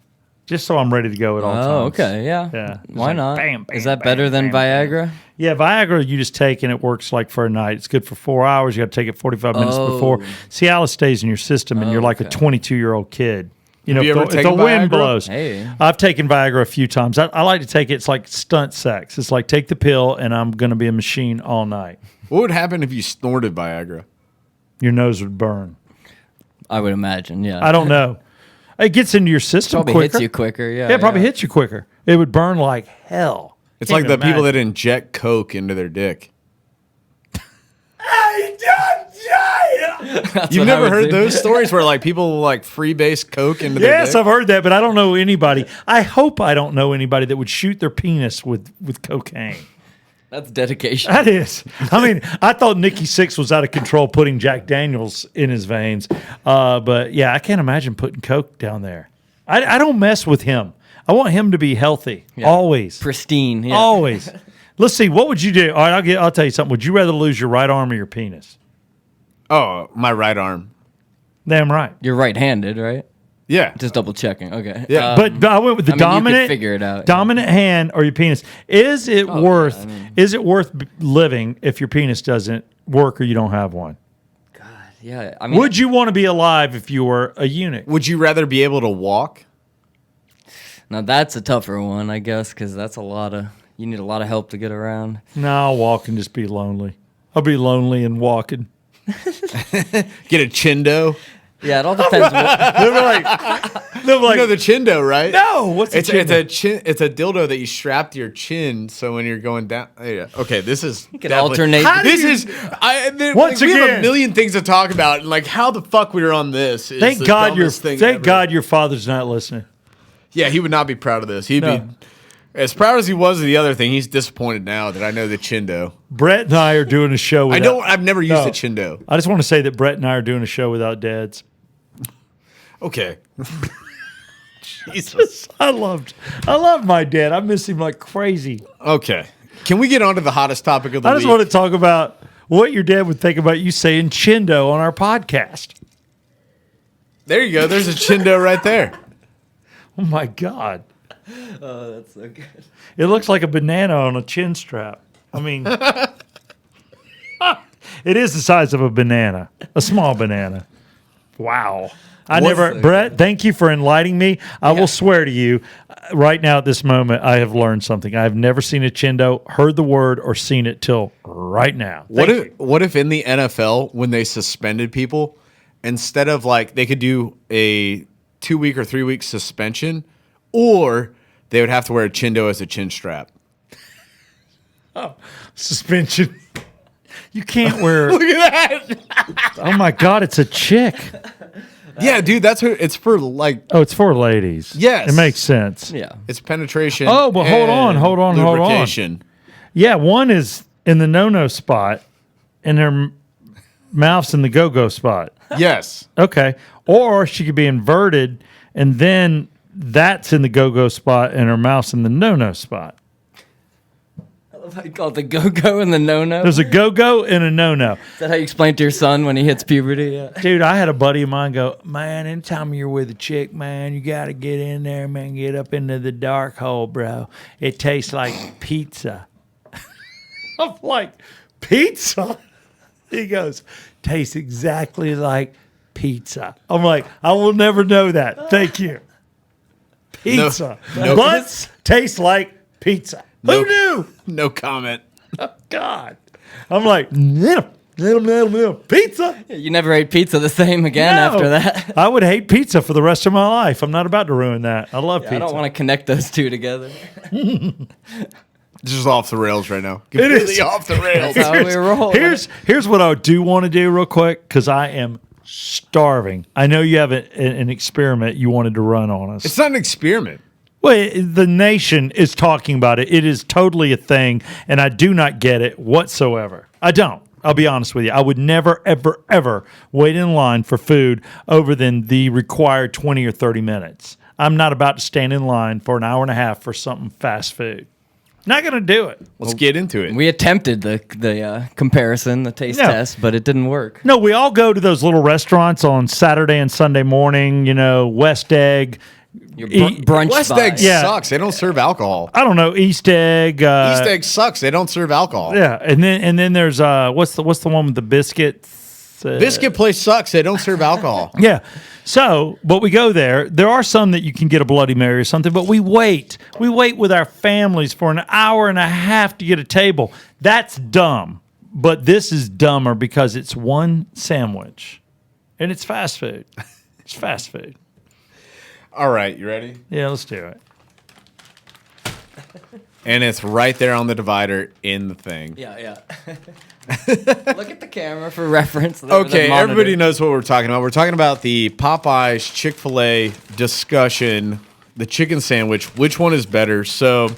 A: Just so I'm ready to go at all times.
B: Oh, okay, yeah.
A: Yeah. It's
B: Why
A: like
B: not?
A: bam, bam,
B: Is that
A: bam,
B: better than
A: bam,
B: Viagra?
A: Yeah, Viagra you just take and it works like for a night. It's good for 4 hours. You got to take it 45 minutes before. Cialis stays in your system, and you're like a 22-year-old kid. You know,
C: Have you
A: if
C: ever
A: the
C: taken
A: wind
C: Viagra?
A: blows.
B: Hey.
A: I've taken Viagra a few times. I like to take it. It's like stunt sex. It's like take the pill, and I'm going to be a machine all night.
C: What would happen if you snorted Viagra?
A: Your nose would burn.
B: I would imagine, yeah.
A: I don't know. It gets into your system
B: Probably
A: quicker.
B: hits you quicker, yeah.
A: Yeah, it probably hits you quicker. It would burn like hell.
C: It's
A: Can't
C: like the
A: even
C: people that
A: imagine.
C: inject Coke into their dick. You've
B: what I
C: never
B: would
C: heard
B: do.
C: those stories where like people will like freebase Coke into their
A: Yes,
C: dick?
A: I've heard that, but I don't know anybody. I hope I don't know anybody that would shoot their penis with cocaine.
B: That's dedication.
A: That is. I mean, I thought Nikki Sixx was out of control putting Jack Daniels in his veins. But yeah, I can't imagine putting Coke down there. I don't mess with him. I want him to be healthy.
B: Yeah.
A: Always.
B: Pristine, yeah.
A: Always. Let's see. What would you do? All right, I'll tell you something. Would you rather lose your right arm or your penis?
C: Oh, my right arm.
A: Damn right.
B: You're right-handed, right?
C: Yeah.
B: Just double checking. Okay.
C: Yeah.
A: But I went with the
B: I mean, you could
A: dominant.
B: figure it out, yeah.
A: Dominant hand or your penis. Is it worth?
B: yeah, I mean-
A: Is it worth living if your penis doesn't work or you don't have one?
B: yeah. I mean,
A: Would you want to be alive if you were a eunuch?
C: Would you rather be able to walk?
B: now that's a tougher one, I guess, because that's you need a lot of help to get around.
A: No, I'll walk and just be lonely. I'll be lonely and walking.
C: Get a chindo?
B: Yeah, it all depends.
A: They were like,
C: You know the chindo, right?
A: no, what's a
C: It's a dildo that you strap to your chin, so when you're going down. Yeah. Okay, this is
B: can alternate.
A: How do
C: This
A: you-
C: is
A: Once
C: we have
A: again-
C: a million things to talk about, and like how the fuck we were on this. Is
A: Thank
C: the
A: God
C: dumbest thing
A: thank
C: ever.
A: God your father's not listening.
C: Yeah, he would not be proud of this. He'd
A: No.
C: be as proud as he was of the other thing. He's disappointed now that I know the chindo.
A: Brett and I are doing a show without,
C: I've never used
A: No.
C: a chindo.
A: I just want to say that Brett and I are doing a show without dads.
C: Okay.
A: Jesus. I love my dad. I miss him like crazy.
C: Okay. Can we get on to the hottest topic of the
A: I
C: week?
A: just want to talk about what your dad would think about you saying chindo on our podcast.
C: There you go. There's a chindo right there.
A: Oh my God.
B: Oh, that's so good.
A: It looks like a banana on a chin strap. I mean, it is the size of a banana, a small banana. Wow. Brett, thank you for enlightening me. I will swear to you, right now at this moment, I have learned something. I have never seen a chindo, heard the word, or seen it till right now.
C: What if in the NFL, when they suspended people, instead of like they could do a 2-week or 3-week suspension, or they would have to wear a chindo as a chin strap?
A: Suspension. You can't wear.
C: Look at that.
A: Oh my God, it's a chick.
C: Yeah, dude, that's what it's for. Like,
A: Oh, it's for ladies.
C: Yes.
A: It makes sense.
B: Yeah.
C: it's penetration.
A: Oh, but hold on,
C: and
A: hold on.
C: lubrication.
A: Yeah, one is in the no-no spot, and her mouth's in the go-go spot.
C: Yes.
A: Okay. Or she could be inverted, and then that's in the go-go spot, and her mouth's in the no-no spot.
B: I love how you call it the go-go and the no-no.
A: There's a go-go and a no-no.
B: Is that how you explain it to your son when he hits puberty? Yeah.
A: Dude, I had a buddy of mine go, man, anytime you're with a chick, man, you got to get in there, man, get up into the dark hole, bro. It tastes like pizza. I'm like, pizza? He goes, tastes exactly like pizza. I'm like, I will never know that. Thank you. Pizza.
C: No-
A: Butts taste like pizza.
C: No-
A: Who knew?
C: No comment.
A: Oh, God. I'm like, pizza?
B: You never ate pizza the same again
A: No.
B: after that.
A: I would hate pizza for the rest of my life. I'm not about to ruin that. I love
B: I
A: pizza.
B: don't want to connect those two together.
C: Just off the rails right now.
A: It is.
C: Completely off the rails.
B: That's how we roll.
A: Here's what I do want to do real quick because I am starving. I know you have an experiment you wanted to run on us.
C: It's not an experiment.
A: Well, the nation is talking about it. It is totally a thing, and I do not get it whatsoever. I don't. I'll be honest with you. I would never, ever, ever wait in line for food over than the required 20 or 30 minutes. I'm not about to stand in line for an hour and a half for something fast food. Not going to do it.
C: Let's get into it.
B: We attempted the comparison, the taste
A: No.
B: test, but it didn't work.
A: No, we all go to those little restaurants on Saturday and Sunday morning, West Egg.
B: Your
A: Eat-
B: brunch
C: West
B: spot.
C: Egg
A: Yeah.
C: sucks. They don't serve alcohol.
A: I don't know, East Egg.
C: East Egg sucks. They don't serve alcohol.
A: Yeah, and then there's what's the one with the biscuits?
C: Biscuit place sucks. They don't serve alcohol.
A: Yeah. So, but we go there. There are some that you can get a Bloody Mary or something, but we wait. We wait with our families for an hour and a half to get a table. That's dumb. But this is dumber because it's one sandwich, and it's fast food. It's fast food.
C: All right, you ready?
A: Yeah, let's do it.
C: And it's right there on the divider in the thing.
B: Yeah. Look at the camera for reference. The
C: Okay,
B: monitor.
C: everybody knows what we're talking about. We're talking about the Popeyes Chick-fil-A discussion, the chicken sandwich. Which one is better? So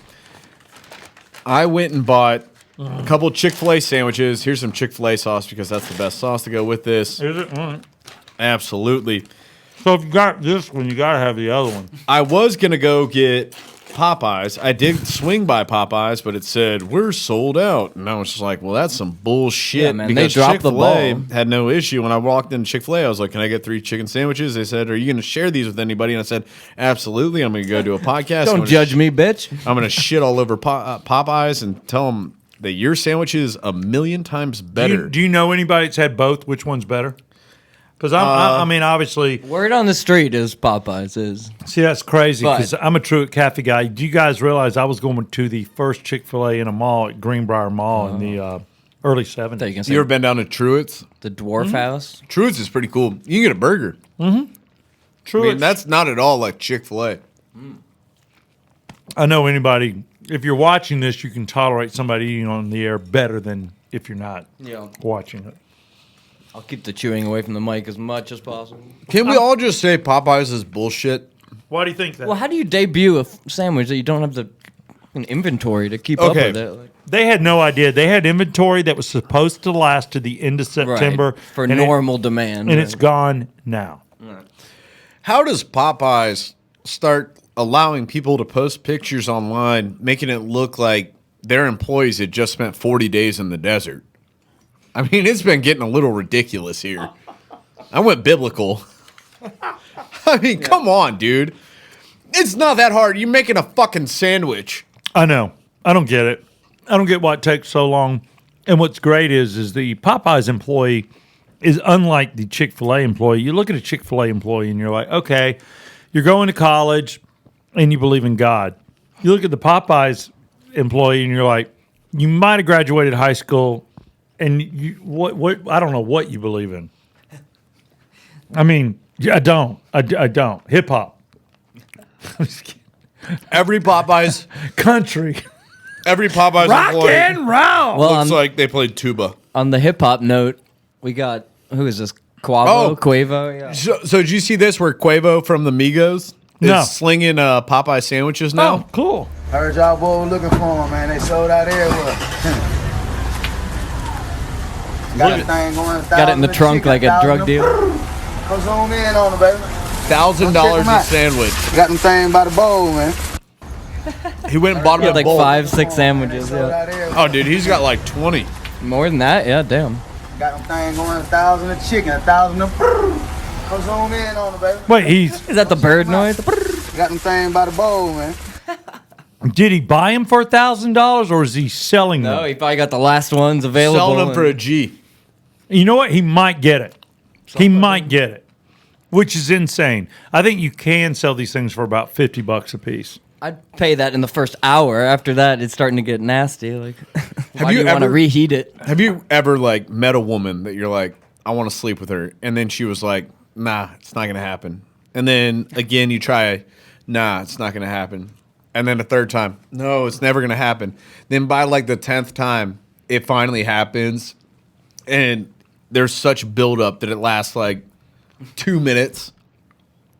C: I went and bought a couple Chick-fil-A sandwiches. Here's some Chick-fil-A sauce because that's the best sauce to go with this.
A: Is it? All right.
C: Absolutely.
A: So if you got this one, you got to have the other one.
C: I was going to go get Popeyes. I did swing by Popeyes, but it said, we're sold out. And I was just like, well, that's some bullshit.
B: Yeah, man, they
C: because
B: dropped the
C: Chick-fil-A
B: ball.
C: had no issue. When I walked into Chick-fil-A, I was like, can I get 3 chicken sandwiches? They said, are you going to share these with anybody? And I said, absolutely. I'm going to go to a podcast.
B: Don't judge me, bitch.
C: I'm going to shit all over Popeyes and tell them that your sandwich is a million times better.
A: Do you know anybody that's had both? Which one's better? Because I mean, obviously,
B: Word on the street is Popeyes is.
A: see, that's crazy
B: But-
A: because I'm a Truett Cafe guy. Do you guys realize I was going to the first Chick-fil-A in a mall at Greenbrier Mall in the early 70s.
B: You can say
C: You ever been down to Truett's?
B: the Dwarf House.
C: Truett's is pretty cool. You can get a burger.
A: True.
C: I mean, that's not at all like Chick-fil-A.
A: I know anybody, if you're watching this, you can tolerate somebody eating on the air better than if you're not watching it.
B: I'll keep the chewing away from the mic as much as possible.
C: Can we all just say Popeyes is bullshit?
A: Why do you think that?
B: Well, how do you debut a sandwich that you don't have an inventory to keep up
C: Okay.
B: with it? Like,
A: They had no idea. They had inventory that was supposed to last to the end of September.
B: for
A: and
B: normal demand.
A: and it's gone now.
C: How does Popeyes start allowing people to post pictures online, making it look like their employees had just spent 40 days in the desert? I mean, it's been getting a little ridiculous here. I went biblical. I mean, come on, dude. It's not that hard. You're making a fucking sandwich.
A: I know. I don't get it. I don't get why it takes so long. And what's great is the Popeyes employee is unlike the Chick-fil-A employee. You look at a Chick-fil-A employee and you're like, okay, you're going to college and you believe in God. You look at the Popeyes employee and you're like, you might have graduated high school and what I don't know what you believe in. I mean, I don't. I don't. Hip hop.
C: Every Popeyes
A: Country.
C: employee
A: roll.
B: well,
C: looks like they played tuba.
B: on the hip hop note, we got who is this? Quavo? Yeah.
C: So did you see this where Quavo from the Migos is
A: No.
C: slinging Popeye sandwiches now?
A: Oh, cool.
D: Heard y'all boys looking for them, man. They sold out everywhere. Got a thing going.
B: Got it in the trunk like a drug deal.
D: Go zoom in on it, baby.
C: $1,000 a
D: out.
C: sandwich.
D: Got them thing by the bowl, man.
C: He went and bought
B: He
C: him
B: had
C: a
B: like
C: bowl.
B: 5, 6
D: They
B: sandwiches.
D: sold
B: Yeah.
D: out everywhere.
C: Oh, dude, he's got like 20.
B: More than that? Yeah, damn.
D: Got them thing going. 1,000 of chicken, 1,000 of. Go zoom in on it, baby.
A: Wait,
B: Is that the bird noise?
D: Got them thing by the bowl, man.
A: did he buy him for $1,000 or is he selling them?
B: No, he probably got the last ones available.
C: Selling them for a
B: and-
C: G.
A: You know what? He might get it. He might get it, which is insane. I think you can sell these things for about $50 a piece.
B: I'd pay that in the first hour. After that, it's starting to get nasty. Like, why
C: you
B: do you want to
C: ever-
B: reheat it?
C: Have you ever like met a woman that you're like, I want to sleep with her, and then she was like, nah, it's not gonna happen. And then again, you try, nah, it's not gonna happen. And then a third time, no, it's never gonna happen. Then by like the 10th time, it finally happens, and there's such buildup that it lasts like 2 minutes.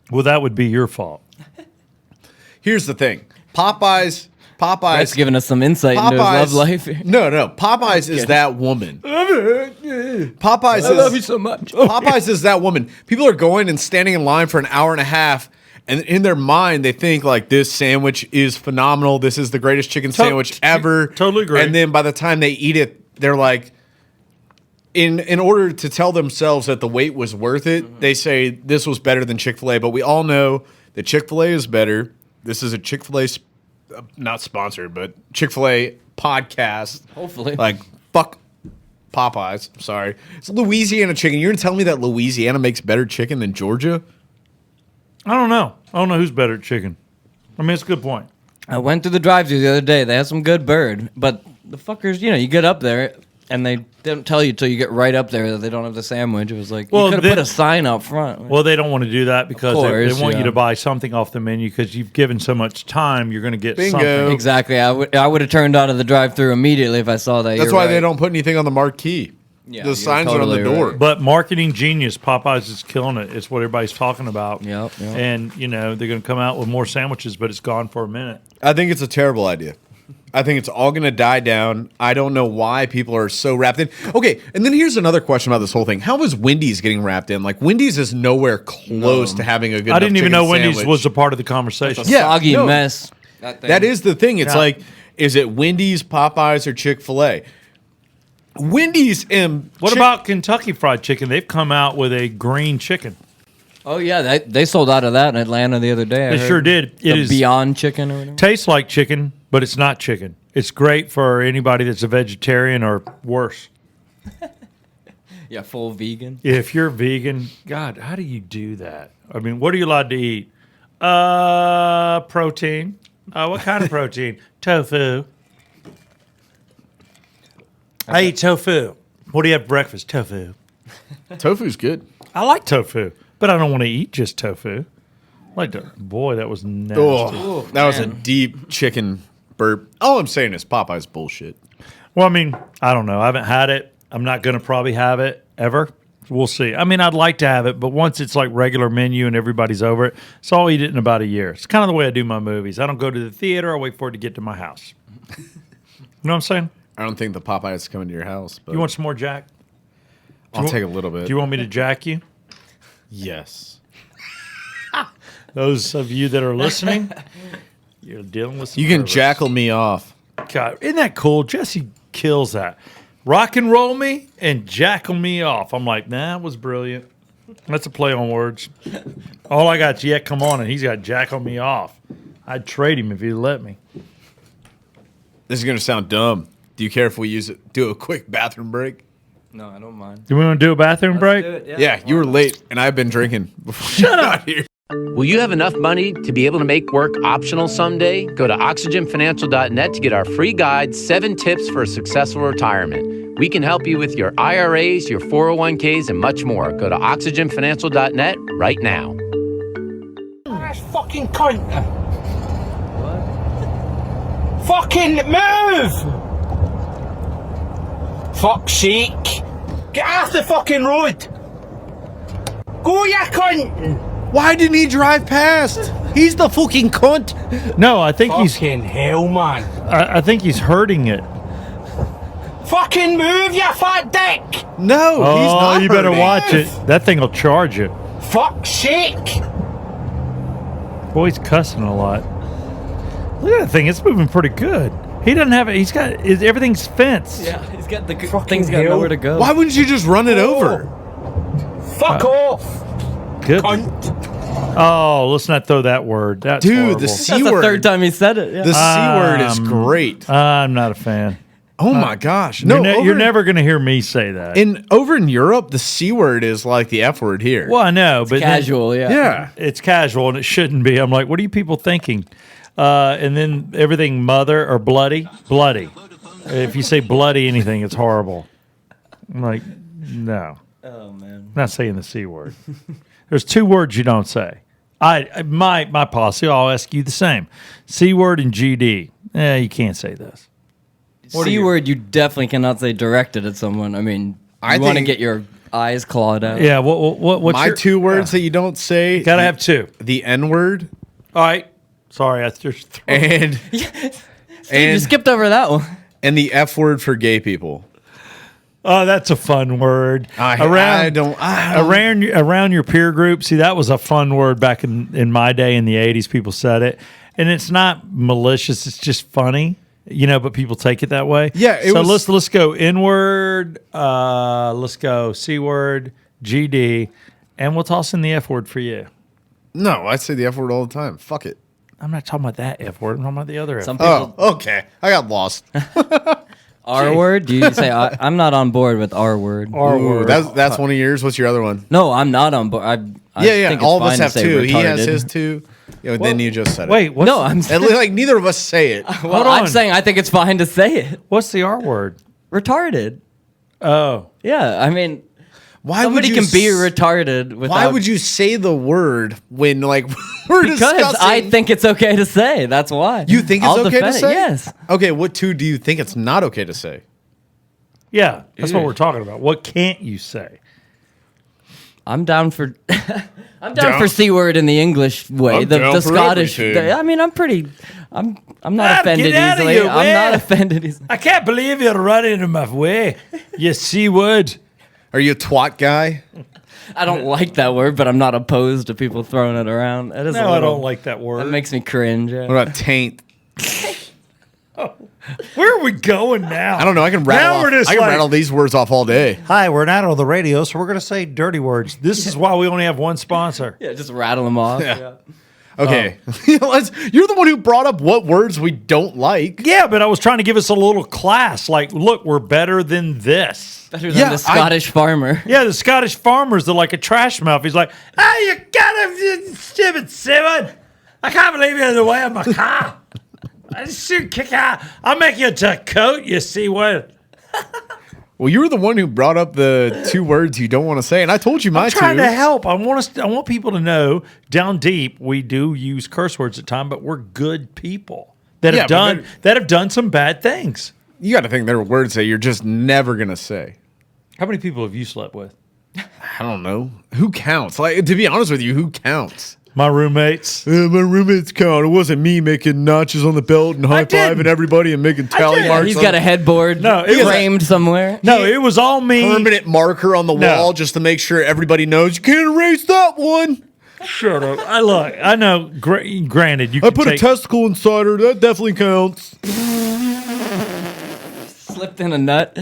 A: Well, that would be your fault.
C: Here's the thing, Popeyes.
B: That's giving us some insight into his love life.
C: No, Popeyes is that woman. Popeyes
B: I love you
C: is
B: so much.
C: Popeyes is that woman. People are going and standing in line for an hour and a half, and in their mind they think like this sandwich is phenomenal. This is the greatest chicken sandwich ever.
A: Totally agree.
C: And then by the time they eat it, they're like, in order to tell themselves that the wait was worth it, they say this was better than Chick-fil-A. But we all know that Chick-fil-A is better. This is a Chick-fil-A, not sponsored, but Chick-fil-A podcast.
B: Hopefully.
C: Like, fuck Popeyes. I'm sorry. It's Louisiana chicken. You're going to tell me that Louisiana makes better chicken than Georgia?
A: I don't know. I don't know who's better at chicken. I mean, it's a good point.
B: I went through the drive-thru the other day. They had some good bird, but the fuckers, you get up there and they don't tell you till you get right up there that they don't have the sandwich. It was like,
A: Well,
B: you could
A: then-
B: have put a sign out front.
A: Well, they don't want to do that because they
B: course,
A: want you
B: yeah.
A: to buy something off the menu because you've given so much time. You're going to get
C: Bingo.
A: something.
B: Exactly. I would have turned out of the drive-thru immediately if I saw that.
C: That's
B: You're
C: why
B: right.
C: they don't put anything on the marquee.
B: Yeah,
C: The
B: you're
C: signs are on the
B: totally
C: door.
B: right.
A: But marketing genius, Popeyes is killing it. It's what everybody's talking about.
B: Yep.
A: And, they're going to come out with more sandwiches, but it's gone for a minute.
C: I think it's a terrible idea. I think it's all going to die down. I don't know why people are so wrapped in. Okay, and then here's another question about this whole thing. How is Wendy's getting wrapped in? Like, Wendy's is nowhere close to having a good
A: I didn't even know
C: chicken
A: Wendy's
C: sandwich.
A: was a part of the conversation.
C: Yeah,
B: Soggy
C: no.
B: mess.
C: That is the thing. It's
A: Yeah.
C: like, is it Wendy's, Popeyes, or Chick-fil-A? Wendy's and
A: What about Kentucky Fried Chicken? They've come out with a green chicken.
B: Oh yeah, they sold out of that in Atlanta the other day. I
A: They
B: heard.
A: sure did. It
B: The
A: is
B: Beyond Chicken or whatever.
A: tastes like chicken, but it's not chicken. It's great for anybody that's a vegetarian or worse.
B: Yeah, full vegan.
A: If you're vegan, God, how do you do that? I mean, what are you allowed to eat? Protein. What kind of protein? Tofu. I eat tofu. What do you have for breakfast? Tofu.
C: Tofu's good.
A: I like tofu, but I don't want to eat just tofu. Boy, that was nasty.
C: Oh, that was a deep chicken burp. All I'm saying is Popeye's bullshit.
A: Well, I mean, I don't know. I haven't had it. I'm not going to probably have it ever. We'll see. I mean, I'd like to have it, but once it's like regular menu and everybody's over it, so I'll eat it in about a year. It's kind of the way I do my movies. I don't go to the theater. I wait for it to get to my house. You know what I'm saying?
C: I don't think the Popeye's coming to your house. But
A: You want some more Jack?
C: I'll take a little bit.
A: Do you want me to jack you?
C: Yes.
A: Those of you that are listening, you're dealing with some
C: You can
A: perverts.
C: jackal me off.
A: God, isn't that cool? Jesse kills that. Rock and roll me and jackal me off. I'm like, nah, that was brilliant. That's a play on words. All I got, yeah, come on, and he's got jackal me off. I'd trade him if he'd let me.
C: This is going to sound dumb. Do you care if we do a quick bathroom break?
B: No, I don't mind.
A: Do we want to do a bathroom break?
B: Do it,
C: Yeah, you were late, and I've been drinking before you got here.
E: Will you have enough money to be able to make work optional someday? Go to oxygenfinancial.net to get our free guide, 7 Tips for a Successful Retirement. We can help you with your IRAs, your 401ks, and much more. Go to oxygenfinancial.net right now.
F: That's fucking cunt. What? Fucking move! Fuck's sake. Get off the fucking road. Go, you cunt!
C: Why didn't he drive past? He's the fucking cunt.
A: No, I think
F: Fucking hell, man.
A: I think he's hurting it.
F: Fucking move, you fat dick!
C: No, he's
A: Oh,
C: not.
A: you better
C: hurting.
A: watch it. That thing will charge you.
F: Fuck's sake!
A: Boy, he's cussing a lot. Look at that thing. It's moving pretty good. He doesn't have it. He's got everything's fenced.
B: Yeah, he's got the
F: Fucking
B: thing's got
F: hell.
B: nowhere to go.
C: Why wouldn't you just run it over?
F: Fuck off,
A: Good.
F: cunt!
A: Oh, let's not throw that word. That's
C: Dude,
A: horrible.
C: the
B: That's
C: C
B: the
C: word.
B: third time he said it. Yeah.
C: The C word is great.
A: I'm not a fan.
C: Oh my gosh. No,
A: You're never going to hear me say that.
C: Over in Europe, the C word is like the F word here.
A: Well, I know, but then-
B: Casual, yeah.
C: Yeah.
A: it's casual and it shouldn't be. I'm like, what are you people thinking? And then everything mother or bloody. If you say bloody anything, it's horrible. I'm like, no.
B: Oh man.
A: I'm not saying the C word. There's 2 words you don't say. My policy, I'll ask you the same. C word and GD. You can't say this.
B: C word you definitely cannot say directed at someone. I mean,
C: I
B: you want to
C: think-
B: get your eyes clawed out.
A: Yeah, what's
C: My
A: your,
C: 2 words that you don't say.
A: Gotta have 2.
C: The N word
A: All right. Sorry, I just
C: and
B: You
C: and,
B: skipped over that one.
C: and the F word for gay people.
A: Oh, that's a fun word.
C: I don't-
A: around your peer group. See, that was a fun word back in my day in the 80s. People said it, and it's not malicious. It's just funny, but people take it that way.
C: Yeah, it
A: so
C: was-
A: let's go N word. Let's go C word, GD, and we'll toss in the F word for you.
C: No, I say the F word all the time. Fuck it.
A: I'm not talking about that F word. I'm talking about the other F.
B: Some
A: word.
B: people
C: Okay. I got lost.
B: R word. Do you say I'm not on board with R word?
A: R
C: Ooh,
A: word.
C: that's one of yours. What's your other one?
B: No, I'm not on board. I
C: Yeah.
B: think it's
C: All of us
B: fine to
C: have
B: say
C: 2. He has
B: retarded.
C: his 2. Then you just said it.
A: Wait, what's
B: No, I'm
C: And, like neither of us say it.
B: well,
A: on.
B: I'm saying I think it's fine to say it.
A: what's the R word?
B: Retarded.
A: Oh,
B: Yeah, I mean,
C: Why
B: somebody
C: would you
B: can be
C: s-
B: retarded without.
C: Why would you say the word when like we're
B: Because
C: discussing?
B: I think it's okay to say. That's why.
C: you think it's
B: I'll
C: okay to
B: defend it,
C: say.
B: Yes.
C: Okay. What 2 do you think it's not okay to say?
A: yeah. That's what we're talking about. What can't you say?
B: I'm down for. I'm down for C word in the English way.
C: I'm
B: The
C: down for
B: Scottish.
C: everything.
B: I mean, I'm pretty. I'm not
A: Ah,
B: offended
A: get outta
B: easily.
A: here,
B: I'm
A: where?
B: not offended easily.
A: I can't believe you're running in my way. You C word.
C: Are you a twat guy?
B: I don't like that word, but I'm not opposed to people throwing it around. It is a
A: No, I
B: little-
A: don't like that word.
B: That makes me cringe. Yeah.
C: What about taint?
A: Where are we going now?
C: I don't know. I can rattle.
A: Now
C: Off,
A: we're just
C: I can
A: like-
C: rattle these words off all day.
G: Hi, we're not on the radio, so we're going to say dirty words.
A: This is why we only have one sponsor.
B: Yeah, just rattle them off.
C: Yeah. Okay, you're the one who brought up what words we don't like.
A: Yeah, but I was trying to give us a little class. Like, look, we're better than this.
B: Better than
C: Yeah,
B: the Scottish farmer.
A: Yeah, the Scottish farmers are like a trash mouth. He's like, "Hey, you gotta stupid Simon! I can't believe you're in the way of my car. I just should kick out. I'll make you into a coat. You see what?
C: Well, you were the one who brought up the 2 words you don't want to say, and I told you my
A: I'm trying
C: 2.
A: to help. I want people to know down deep we do use curse words at times, but we're good people that
C: Yeah,
A: have done some bad things.
C: You got to think there are words that you're just never gonna say.
A: How many people have you slept with?
C: I don't know. Who counts? Like, to be honest with you, who counts?
A: My roommates.
C: My roommates count. It wasn't me making notches on the belt and high
A: didn't.
C: fiving everybody and making tally marks.
B: He's
C: on
B: got a headboard
A: No, it was-
B: framed somewhere.
A: No, it was all me.
C: permanent marker on the
A: No.
C: wall just to make sure everybody knows you can't erase that one.
A: Shut up. I know. Granted, you
C: I
A: can
C: put a
A: take,
C: testicle inside her. That definitely counts.
B: Slipped in a nut.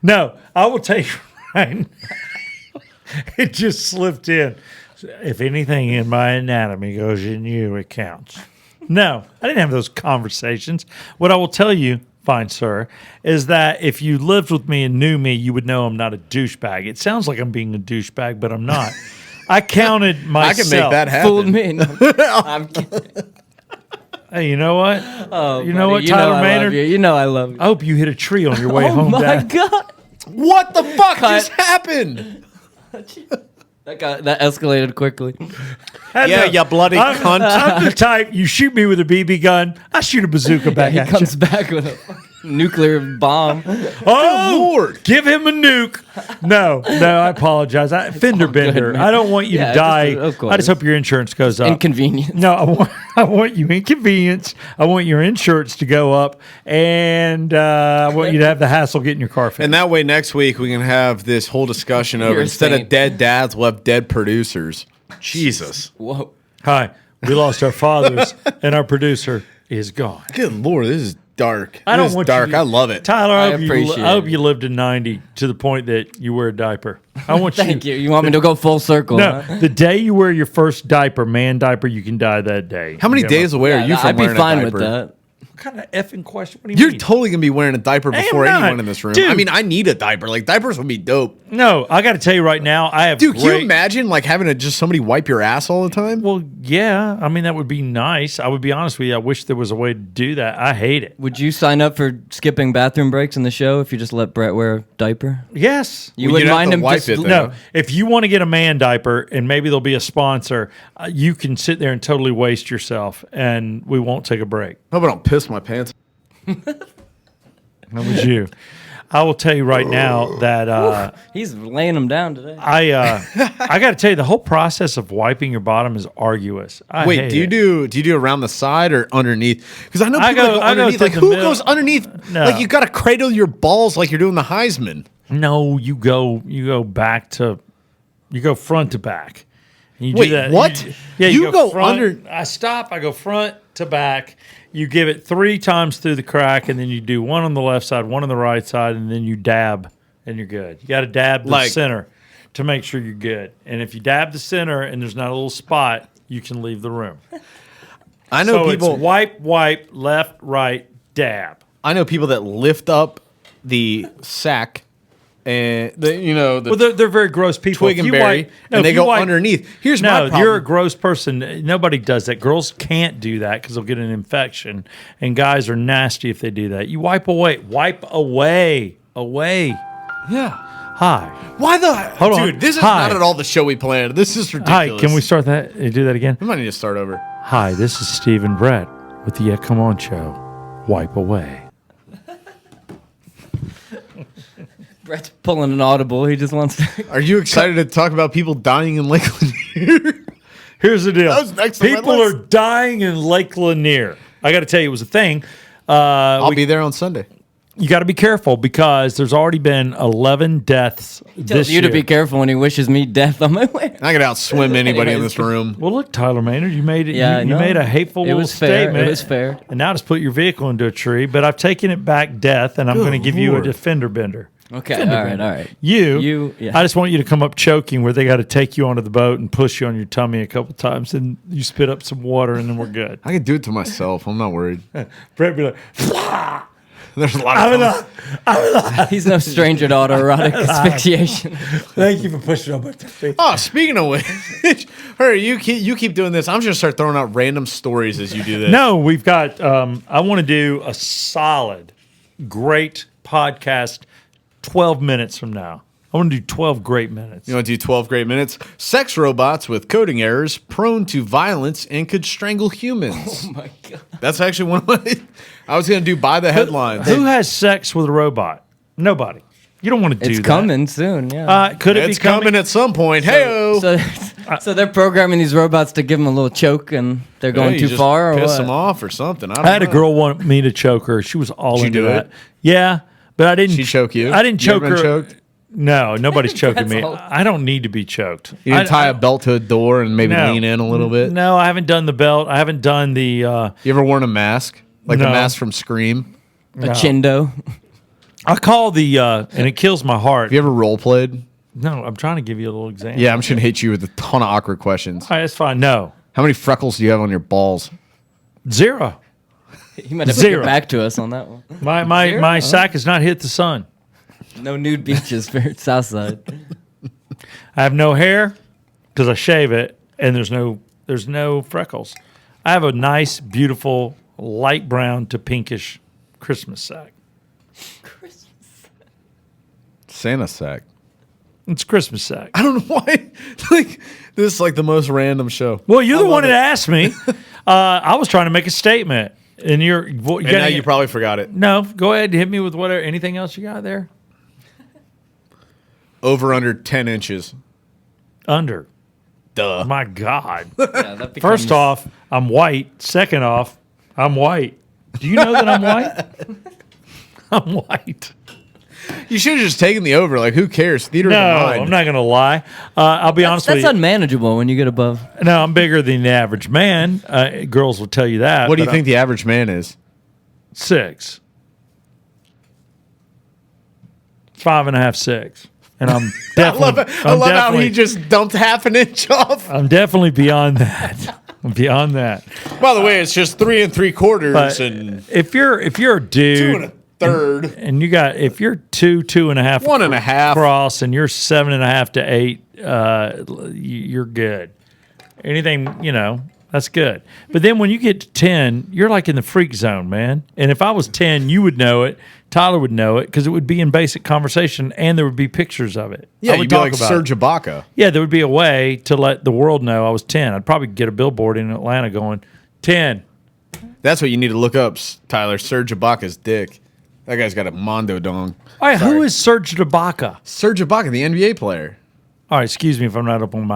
A: No, I will tell you right now. It just slipped in. If anything in my anatomy goes in you, it counts. No, I didn't have those conversations. What I will tell you, fine sir, is that if you lived with me and knew me, you would know I'm not a douchebag. It sounds like I'm being a douchebag, but I'm not. I counted myself.
C: I can make that happen.
B: Fooled me. No, I'm kidding.
A: Hey, you know what?
B: Oh,
A: You know
B: buddy,
A: what,
B: you know
A: Tyler
B: I love
A: Maynard?
B: you. You know I love you.
A: I hope you hit a tree on your way
B: Oh
A: home,
B: my
A: Dad.
B: God.
C: What the fuck
B: Cut.
C: just happened?
B: That escalated quickly.
C: Yeah, you bloody cunt.
A: I'm the type, you shoot me with a BB gun, I shoot a bazooka back
B: He
A: at
B: comes
A: you.
B: back with a nuclear bomb.
A: Oh,
C: Lord.
A: give him a nuke. No, I apologize. Fender
B: all good,
A: bender.
B: man.
A: I don't want you
B: Yeah,
A: to die.
B: of course.
A: I just hope your insurance goes up.
B: Inconvenience.
A: No, I want you inconvenience. I want your insurance to go up, and I want you to have the hassle getting your car fixed.
C: And that way, next week we can have this whole discussion of
B: You're a
C: instead
B: saint.
C: of dead dads, we'll have dead producers. Jesus.
B: Whoa.
A: Hi, we lost our fathers, and our producer is gone.
C: Good Lord, this is dark.
A: I don't
C: This is
A: want
C: dark.
A: you to-
C: I love it.
A: Tyler,
B: I
A: I hope
B: appreciate
A: you lived to 90 to the point that you wear a diaper. I want
B: Thank you. You want me to go full circle?
A: No,
B: huh?
A: the day you wear your first diaper, man diaper, you can die that day.
C: How many
A: Yeah,
C: days away are you from
B: I'd be
C: wearing
B: fine
C: a
B: with
C: diaper?
B: that.
A: What kind of effing question? What do you
C: You're
A: mean?
C: totally gonna be wearing a diaper
A: I am
C: before
A: not.
C: anyone in this room.
A: Dude.
C: I mean, I need a diaper. Like diapers would be dope.
A: No, I got to tell you right now, I have
C: Dude, can you
A: great.
C: imagine like having to just somebody wipe your ass all the time?
A: Well, yeah. I mean, that would be nice. I would be honest with you. I wish there was a way to do that. I hate it.
B: Would you sign up for skipping bathroom breaks in the show if you just let Brett wear a diaper?
A: Yes.
B: You
C: Well,
B: wouldn't
C: you'd have
B: mind
C: to
B: him
C: wipe
B: just
C: it, though.
A: No, if you want to get a man diaper and maybe there'll be a sponsor, you can sit there and totally waste yourself and we won't take a break.
C: How about I'll piss my pants?
A: That was you. I will tell you right now that
B: He's laying them down today.
A: I got to tell you the whole process of wiping your bottom is arduous. I
C: Wait,
A: hate
C: do you
A: it.
C: do around the side or underneath? Because I know
A: I
C: people
A: go-
C: that go
A: I go
C: underneath.
A: through
C: Like
A: the
C: who
A: middle.
C: goes underneath?
A: No.
C: Like you got to cradle your balls like you're doing the Heisman.
A: No, you go front to back. And you
C: Wait,
A: do that.
C: what?
A: Yeah,
C: You go
A: front,
C: under-
A: I stop. I go front to back. You give it 3 times through the crack, and then you do one on the left side, one on the right side, and then you dab, and you're good. You got to dab the
C: Like-
A: center to make sure you're good. And if you dab the center and there's not a little spot, you can leave the room.
C: I know
A: So
C: people.
A: it's wipe, left, right, dab.
C: I know people that lift up the sack and the
A: Well, they're very gross people.
C: twig
A: If
C: and
A: you
C: berry,
A: wipe- no,
C: and they
A: if you
C: go
A: wipe-
C: underneath. Here's my
A: No,
C: problem.
A: you're a gross person. Nobody does that. Girls can't do that because they'll get an infection, and guys are nasty if they do that. You wipe away.
C: yeah.
A: Hi.
C: Why the
A: Hold on.
C: dude? This is
A: Hi.
C: not at all the show we planned. This is
A: Hi.
C: ridiculous.
A: Can we start that? Do that again?
C: We might need to start over.
A: Hi. This is Stephen Brett with the Yeah Come On Show. Wipe away.
B: Brett's pulling an audible. He just wants to.
C: Are you excited to talk about people dying in Lake Lanier?
A: Here's the deal.
C: That was next on my
A: People
C: list.
A: are dying in Lake Lanier. I got to tell you, it was a thing.
C: I'll be there on Sunday.
A: You got to be careful because there's already been 11 deaths
B: Tells
A: this
B: you
A: year.
B: to be careful when he wishes me death on my way.
C: I could outswim anybody in
B: Anyways.
C: this room.
A: Well, look, Tyler Maynard, you made it.
B: Yeah, I
A: you
B: know.
A: made a hateful
B: It
A: little
B: was fair.
A: statement.
B: It was fair.
A: And now just put your vehicle into a tree. But I've taken it back, death, and I'm going to give you a
C: Lord.
A: defender bender.
B: Okay,
A: Fender
B: all right,
A: bender.
B: all right.
A: You,
B: yeah.
A: I just want you to come up choking where they got to take you onto the boat and push you on your tummy a couple times, and you spit up some water, and then we're good.
C: I can do it to myself. I'm not worried.
A: Brett be like, "Flah!"
C: There's a lot of times.
B: He's no stranger to autoerotic asphyxiation.
A: Thank you for pushing up my feet.
C: Oh, speaking of which, hurry, you keep doing this. I'm just gonna start throwing out random stories as you do this.
A: No, we've got, I want to do a solid, great podcast 12 minutes from now. I want to do 12 great minutes.
C: You want to do 12 great minutes? Sex robots with coding errors, prone to violence, and could strangle humans.
B: Oh my god.
C: That's actually one of my. I was going to do by the headlines.
A: Who has sex with a robot? Nobody. You don't want to do that.
B: It's coming soon, yeah.
A: Could it
C: It's
A: be coming?
C: coming at some point. Hey-o.
B: So they're programming these robots to give them a little choke, and they're going
C: You
B: too
C: just
B: far, or
C: piss
B: what?
C: them off or something.
A: I had a girl want me to choke her. She was all
C: Did you
A: into
C: do
A: that.
C: it?
A: Yeah, but I didn't.
C: She choke you?
A: I didn't
C: You
A: choke
C: ever
A: her.
C: been choked?
A: No, nobody's choking me.
B: all.
A: I don't need to be choked.
C: You didn't tie a belt to a door and maybe
A: No.
C: lean in a little bit?
A: No, I haven't done the belt. I haven't done the.
C: You ever worn a mask? Like the
A: No.
C: mask from Scream?
B: A chindo.
A: I call the, and it kills my heart.
C: Have you ever role played?
A: No, I'm trying to give you a little example.
C: Yeah, I'm just going to hit you with a ton of awkward questions.
A: All right, that's fine. No,
C: How many freckles do you have on your balls?
A: 0.
B: You might have to
A: Zero.
B: get back to us on that one.
A: My sack has not hit the sun.
B: No nude beaches for Southside.
A: I have no hair because I shave it, and there's no freckles. I have a nice, beautiful, light brown to pinkish Christmas sack.
C: Santa sack.
A: It's Christmas sack.
C: I don't know why. Like this is like the most random show.
A: Well, you're the
C: love
A: one that
C: it.
A: asked me. I was trying to make a statement, and
C: And now you probably forgot it.
A: no. Go ahead, hit me with whatever. Anything else you got there?
C: Over under 10 inches.
A: Under.
C: Duh.
A: My God.
B: Yeah, that becomes,
A: First off, I'm white. Second off, I'm white. Do you know that I'm white? I'm white.
C: You should have just taken the over. Like, who cares? Theater
A: No,
C: of the mind.
A: I'm not going to lie. I'll be honest with
B: that's
A: you.
B: unmanageable when you get above.
A: No, I'm bigger than the average man. Girls will tell you that.
C: What do you
A: but
C: think the average man is?
A: 6. 5.5, 6. And I'm definitely.
C: I love how he just dumped half an inch off.
A: I'm definitely beyond that. I'm beyond that.
C: By the way, it's just 3 3/4
A: But
C: and
A: if you're a
C: 2
A: dude
C: 1/3.
A: and you got if you're 2.5
C: 1.5
A: cross and you're 7.5 to 8, you're good. Anything that's good. But then when you get to 10, you're like in the freak zone, man. And if I was 10, you would know it. Tyler would know it because it would be in basic conversation and there would be pictures of it.
C: Yeah,
A: I would
C: you'd be
A: talk
C: like
A: about
C: Serge
A: it.
C: Ibaka.
A: Yeah, there would be a way to let the world know I was 10. I'd probably get a billboard in Atlanta going 10.
C: That's what you need to look up, Tyler. Serge Ibaka's dick. That guy's got a mondo dong.
A: All right, who is Serge Ibaka?
C: Serge Ibaka, the NBA player.
A: All right, excuse me if I'm not up on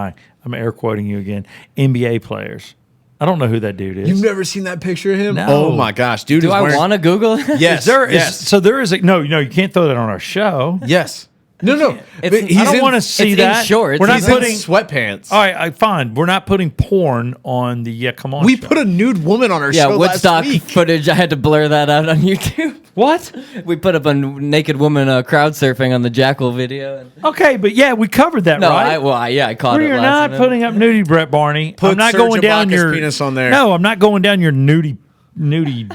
A: I'm air quoting you again. NBA players. I don't know who that dude is.
C: You've never seen that picture of him?
A: No.
C: Oh my gosh, dude!
B: Do
C: is
B: I
C: wearing-
B: want to Google it?
C: Yes, yes,
A: So there is a no. You can't throw that on our show.
C: yes. No.
B: It's-
C: But he's
A: I don't
C: in-
A: want to see
B: it's in
A: that.
B: shorts.
A: We're not
C: He's in
A: putting.
C: sweatpants.
A: All right, fine. We're not putting porn on the Come On.
C: We
A: show.
C: put a nude woman on our
B: Yeah,
C: show
B: Woodstock
C: last week.
B: footage. I had to blur that out on YouTube.
A: What?
B: We put up a naked woman crowd surfing on the Jackal video.
A: Okay, but yeah, we covered that,
B: No,
A: right?
B: I caught
A: Where
B: it.
A: you're
B: last
A: not
B: minute.
A: putting up nudie, Brett Barney.
C: Put
A: I'm not
C: Serge
A: going down
C: Ibaka's
A: your
C: penis on there.
A: No, I'm not going down your nudie.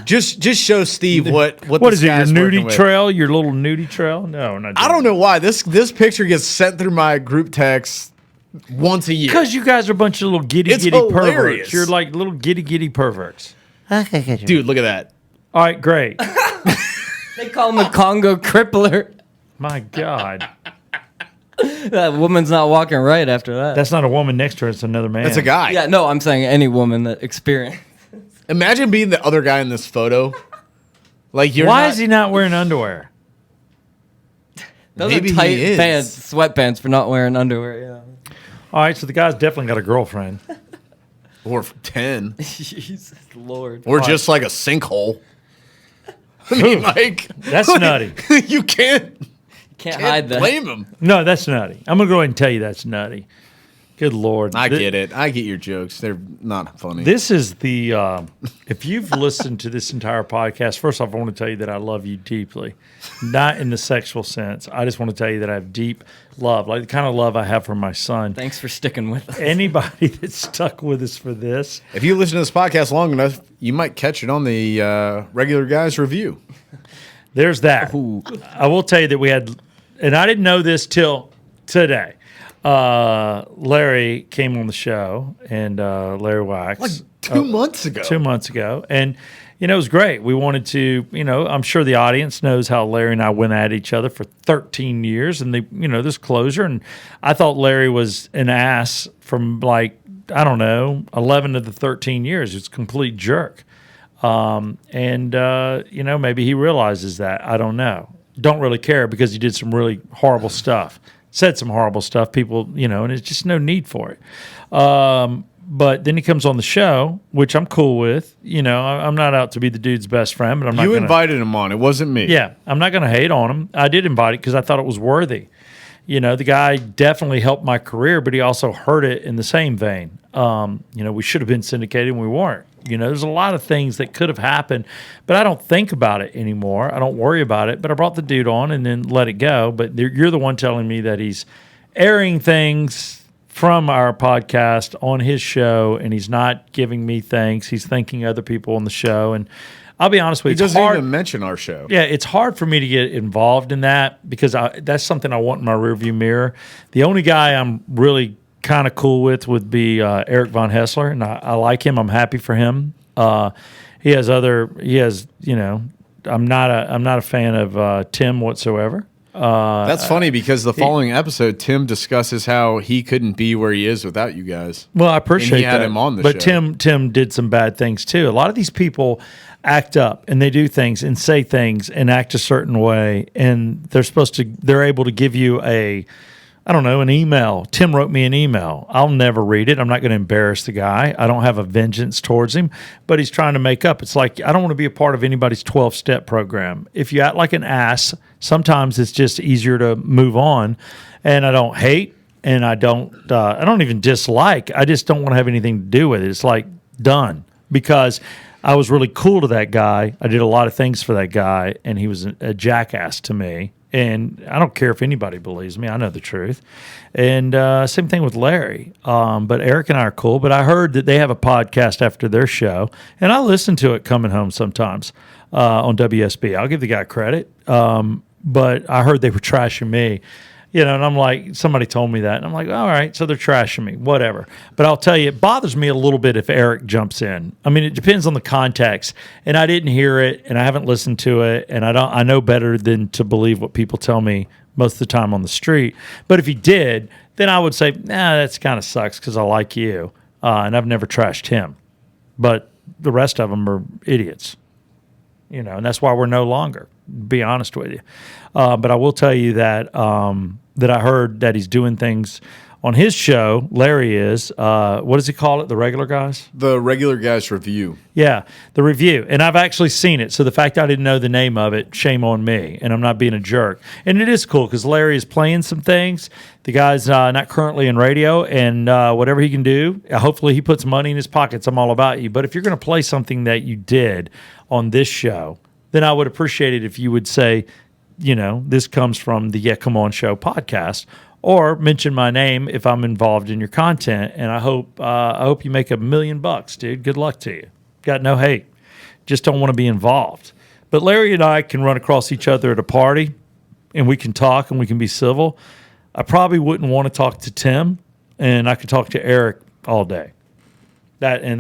C: Just show Steve what
A: What
C: this
A: is it? Your
C: guy's working
A: nudie
C: with.
A: trail? Your little nudie trail? No, we're not.
C: I don't know why this picture gets sent through my group text once a year.
A: Because you guys are a bunch of little giddy
C: It's
A: giddy
C: hilarious.
A: perverts. You're like little giddy giddy perverts.
C: Dude, look at that.
A: All right, great.
B: They call him the Congo crippler.
A: My God,
B: That woman's not walking right after that.
A: that's not a woman next to her. It's another man.
C: That's a guy.
B: Yeah, no, I'm saying any woman that experienced.
C: Imagine being the other guy in this photo. Like you're.
A: Why
C: not,
A: is he not wearing underwear?
B: Those
C: Maybe
B: are
C: he
B: tight
C: is.
B: pants, sweatpants for not wearing underwear. Yeah.
A: All right, so the guy's definitely got a girlfriend.
C: Or 10,
B: Jesus Lord.
C: or just like a sinkhole. I mean, like
A: That's nutty.
C: You can't
B: Can't hide that.
C: blame him.
A: No, that's nutty. I'm gonna go ahead and tell you that's nutty. Good Lord,
C: I get it. I get your jokes. They're not funny.
A: This is the if you've listened to this entire podcast, first off, I want to tell you that I love you deeply. Not in the sexual sense. I just want to tell you that I have deep love, like the kind of love I have for my son.
B: Thanks for sticking with us.
A: Anybody that's stuck with us for this,
C: If you listen to this podcast long enough, you might catch it on the regular guys review.
A: there's that.
B: Ooh.
A: I will tell you that we had, and I didn't know this till today. Larry came on the show, and Larry Wax.
C: Like 2 months ago.
A: 2 months ago. And, it was great. We wanted to, I'm sure the audience knows how Larry and I went at each other for 13 years, and this closure. And I thought Larry was an ass from like, I don't know, 11 of the 13 years. It's a complete jerk. Maybe he realizes that. I don't know. Don't really care because he did some really horrible stuff. Said some horrible stuff. People, and it's just no need for it. But then he comes on the show, which I'm cool with. I'm not out to be the dude's best friend, but I'm not.
C: You invited him on. It wasn't me.
A: Yeah, I'm not going to hate on him. I did invite it because I thought it was worthy. The guy definitely helped my career, but he also hurt it in the same vein. We should have been syndicated and we weren't. There's a lot of things that could have happened, but I don't think about it anymore. I don't worry about it, but I brought the dude on and then let it go. But you're the one telling me that he's airing things from our podcast on his show, and he's not giving me thanks. He's thanking other people on the show. And I'll be honest with you,
C: he doesn't even mention our show.
A: Yeah, it's hard for me to get involved in that because that's something I want in my rearview mirror. The only guy I'm really kind of cool with would be Eric Von Hessler, and I like him. I'm happy for him. I'm not a fan of Tim whatsoever.
C: That's funny because the following episode, Tim discusses how he couldn't be where he is without you guys.
A: Well, I appreciate
C: and he had
A: that.
C: him on the
A: but
C: show.
A: Tim did some bad things too. A lot of these people act up and they do things and say things and act a certain way, and they're able to give you an email. Tim wrote me an email. I'll never read it. I'm not going to embarrass the guy. I don't have a vengeance towards him, but he's trying to make up. It's like, I don't want to be a part of anybody's 12-step program. If you act like an ass, sometimes it's just easier to move on. And I don't hate, and I don't even dislike. I just don't want to have anything to do with it. It's like done, because I was really cool to that guy. I did a lot of things for that guy, and he was a jackass to me. And I don't care if anybody believes me. I know the truth. And same thing with Larry. But Eric and I are cool. But I heard that they have a podcast after their show, and I listen to it coming home sometimes on WSB. I'll give the guy credit. But I heard they were trashing me. And I'm like, somebody told me that. And I'm like, all right, so they're trashing me, whatever. But I'll tell you, it bothers me a little bit if Eric jumps in. I mean, it depends on the context. And I didn't hear it, and I haven't listened to it, and I know better than to believe what people tell me most of the time on the street. But if he did, then I would say, that kind of sucks because I like you. And I've never trashed him. But the rest of them are idiots. And that's why we're no longer, to be honest with you. But I will tell you that that I heard that he's doing things on his show. Larry is. What does he call it? The Regular Guys?
C: The Regular Guys Review.
A: Yeah, the review. And I've actually seen it. So the fact I didn't know the name of it, shame on me. And I'm not being a jerk. And it is cool because Larry is playing some things. The guy's not currently in radio. And whatever he can do, hopefully he puts money in his pockets. I'm all about you. But if you're going to play something that you did on this show, then I would appreciate it if you would say, this comes from the Yeah Come On Show podcast, or mention my name if I'm involved in your content. And I hope you make $1 million, dude. Good luck to you. Got no hate. Just don't want to be involved. But Larry and I can run across each other at a party, and we can talk and we can be civil. I probably wouldn't want to talk to Tim, and I could talk to Eric all day. That's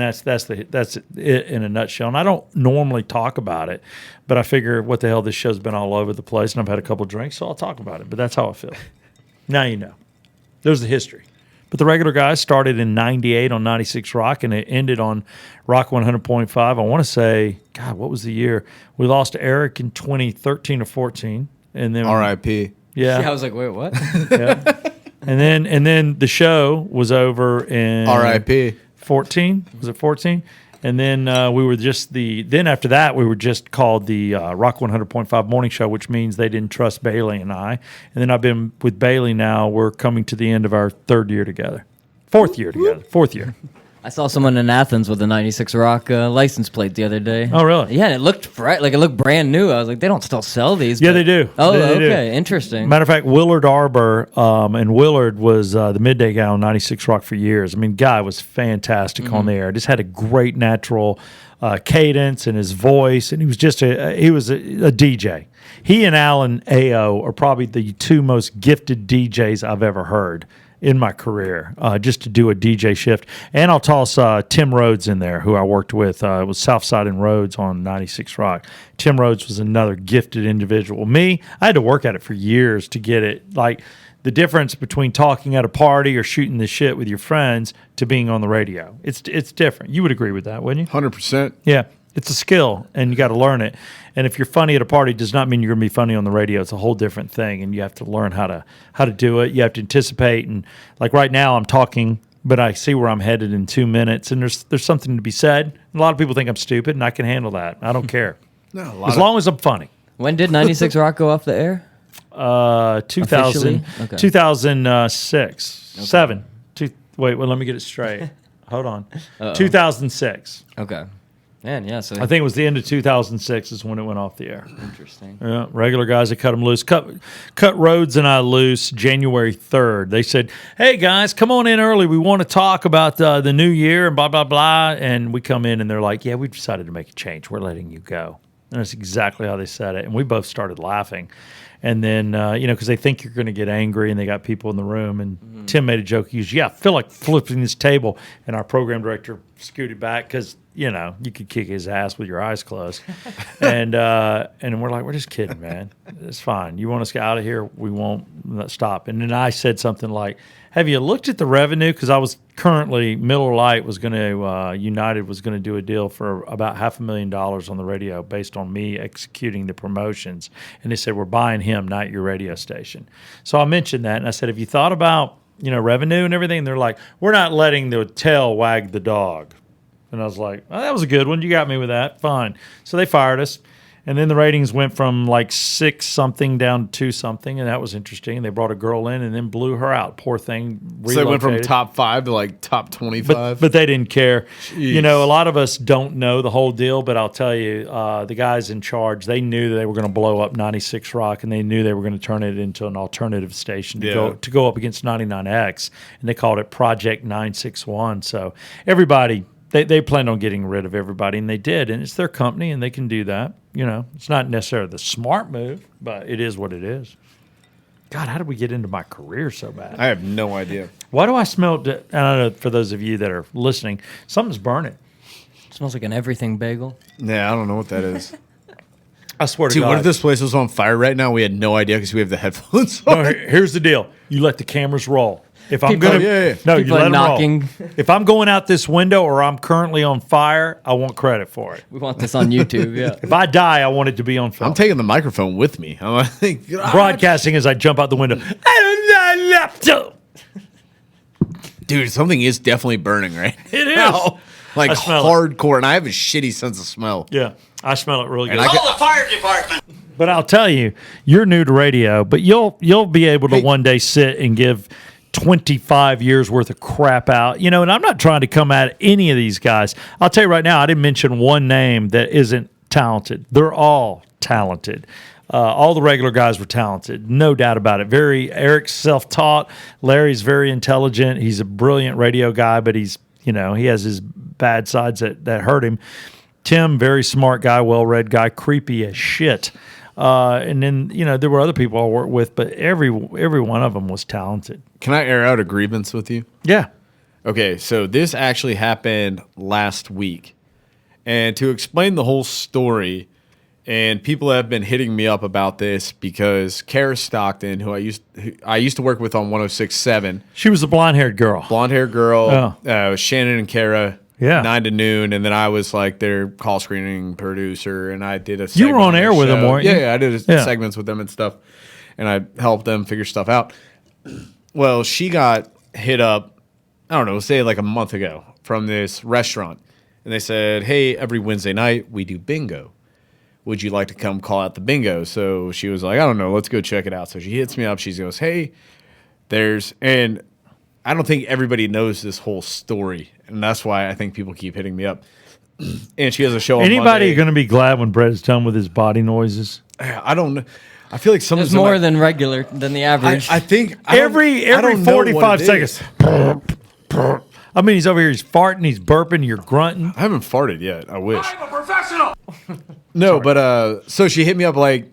A: it in a nutshell. And I don't normally talk about it, but I figure what the hell, this show's been all over the place, and I've had a couple drinks, so I'll talk about it. But that's how I feel. Now you know. There's the history. But the Regular Guys started in 98 on 96 Rock, and it ended on Rock 100.5. I want to say, God, what was the year? We lost Eric in 2013 or 14. And then
C: R.I.P.
A: Yeah.
B: I was like, wait, what?
A: Yeah. And then the show was over in
C: R.I.P.
A: 14. Was it 14? And then we were just then after that, we were just called the Rock 100.5 Morning Show, which means they didn't trust Bailey and I. And then I've been with Bailey now. We're coming to the end of our fourth year together. Fourth year.
B: I saw someone in Athens with a 96 Rock license plate the other day.
A: Oh, really?
B: Yeah, and it looked bright, like it looked brand new. I was like, they don't still sell these.
A: Yeah,
B: but-
A: they do.
B: Oh,
A: They do.
B: okay, interesting.
A: Matter of fact, Willard Arbor, and Willard was the midday guy on 96 Rock for years. I mean, guy was fantastic on the air. Just had a great natural cadence in his voice, and he was just a DJ. He and Alan Ao are probably the two most gifted DJs I've ever heard. in my career, just to do a DJ shift. And I'll toss Tim Rhodes in there, who I worked with. It was Southside and Rhodes on 96 Rock. Tim Rhodes was another gifted individual. Me, I had to work at it for years to get it. Like, the difference between talking at a party or shooting the shit with your friends to being on the radio. It's different. You would agree with that, wouldn't you?
C: 100%.
A: Yeah. It's a skill, and you got to learn it. And if you're funny at a party, does not mean you're going to be funny on the radio. It's a whole different thing, and you have to learn how to do it. You have to anticipate. And like right now, I'm talking, but I see where I'm headed in 2 minutes, and there's something to be said. A lot of people think I'm stupid, and I can handle that. I don't care. As long as I'm funny.
B: When did 96 Rock go off the air?
A: 2000,
B: Okay.
A: 2006. Okay. 7. Wait, let me get it straight. Hold on. 2006.
B: Okay. Man, yeah. So
A: I think it was the end of 2006 is when it went off the air.
B: Interesting.
A: Yeah, regular guys that cut them loose. Cut Rhodes and I loose January 3rd. They said, hey, guys, come on in early. We want to talk about the new year and blah, blah, blah. And we come in and they're like, yeah, we've decided to make a change. We're letting you go. And that's exactly how they said it. And we both started laughing. And then, because they think you're going to get angry and they got people in the room. And Tim made a joke. He goes, yeah, I feel like flipping this table. And our program director scooted back because, you could kick his ass with your eyes closed. and we're like, we're just kidding, man. It's fine. You want us to get out of here? We won't stop. And then I said something like, have you looked at the revenue? Because I was currently, Miller Lite was going to, United was going to do a deal for about $500,000 on the radio based on me executing the promotions. And they said, we're buying him, not your radio station. So I mentioned that. And I said, have you thought about, revenue and everything? And they're like, we're not letting the tail wag the dog. And I was like, oh, that was a good one. You got me with that. Fine. So they fired us. And then the ratings went from like 6-something down to 2-something, and that was interesting. And they brought a girl in and then blew her out. Poor thing.
C: So they went from top 5 to like top 25.
A: But they didn't care. Jeez. A lot of us don't know the whole deal, but I'll tell you, the guys in charge, they knew that they were going to blow up 96 Rock, and they knew they were going to turn it into an alternative station to go up against 99X, and they called it Project 961. So everybody. They planned on getting rid of everybody, and they did. And it's their company, and they can do that. It's not necessarily the smart move, but it is what it is. God, how did we get into my career so bad?
C: I have no idea.
A: Why do I smell? I don't know. For those of you that are listening, something's burning.
B: It smells like an everything bagel.
C: Yeah, I don't know what that is.
A: I swear to
C: God.
A: God.
C: What if this place was on fire right now? We had no idea because we have the headphones on.
A: No, here's the deal. You let the cameras roll. If I'm
B: People-
A: gonna, no,
B: People
A: you let
B: are
A: 'em
B: knocking.
A: roll. If I'm going out this window or I'm currently on fire, I want credit for it.
B: We want this on YouTube, yeah.
A: If I die, I want it to be on film.
C: I'm taking the microphone with me. I'm like,
A: Broadcasting as I jump out the window.
C: dude, something is definitely burning right
A: It is.
C: now. Like
A: I smell
C: hardcore, and I have a shitty sense of smell.
A: Yeah, I smell it really good.
C: And I
F: Call the fire department.
A: But I'll tell you, you're new to radio, but you'll be able to one day sit and give 25 years worth of crap out. And I'm not trying to come at any of these guys. I'll tell you right now, I didn't mention one name that isn't talented. They're all talented. All the regular guys were talented, no doubt about it. Eric's self-taught. Larry's very intelligent. He's a brilliant radio guy, but he's, he has his bad sides that hurt him. Tim, very smart guy, well-read guy, creepy as shit. And then, there were other people I worked with, but every one of them was talented.
C: Can I air out a grievance with you?
A: Yeah.
C: Okay, so this actually happened last week. And to explain the whole story, and people have been hitting me up about this because Kara Stockton, who I used to work with on 106.7.
A: She was the blonde-haired girl.
C: Blonde-haired girl. Shannon and Kara.
A: Yeah.
C: 9 to noon, and then I was like their call screening producer, and I did a
A: You
C: segment
A: were on air with
C: show.
A: them, weren't you?
C: Yeah, I did segments with them and stuff, and I helped them figure stuff out. Well, she got hit up, I don't know, say like a month ago from this restaurant, and they said, hey, every Wednesday night we do bingo. Would you like to come call out the bingo? So she was like, I don't know, let's go check it out. So she hits me up. She goes, hey, and I don't think everybody knows this whole story, and that's why I think people keep hitting me up. And she has a show on
A: Anybody
C: Monday.
A: going to be glad when Brett is done with his body noises?
C: I don't know. I feel like
B: There's more than regular, than the average.
C: I think
A: Every 45 seconds. I mean, he's over here, he's farting, he's burping, you're grunting.
C: I haven't farted yet. I wish.
F: I'm a professional.
C: No, but so she hit me up like,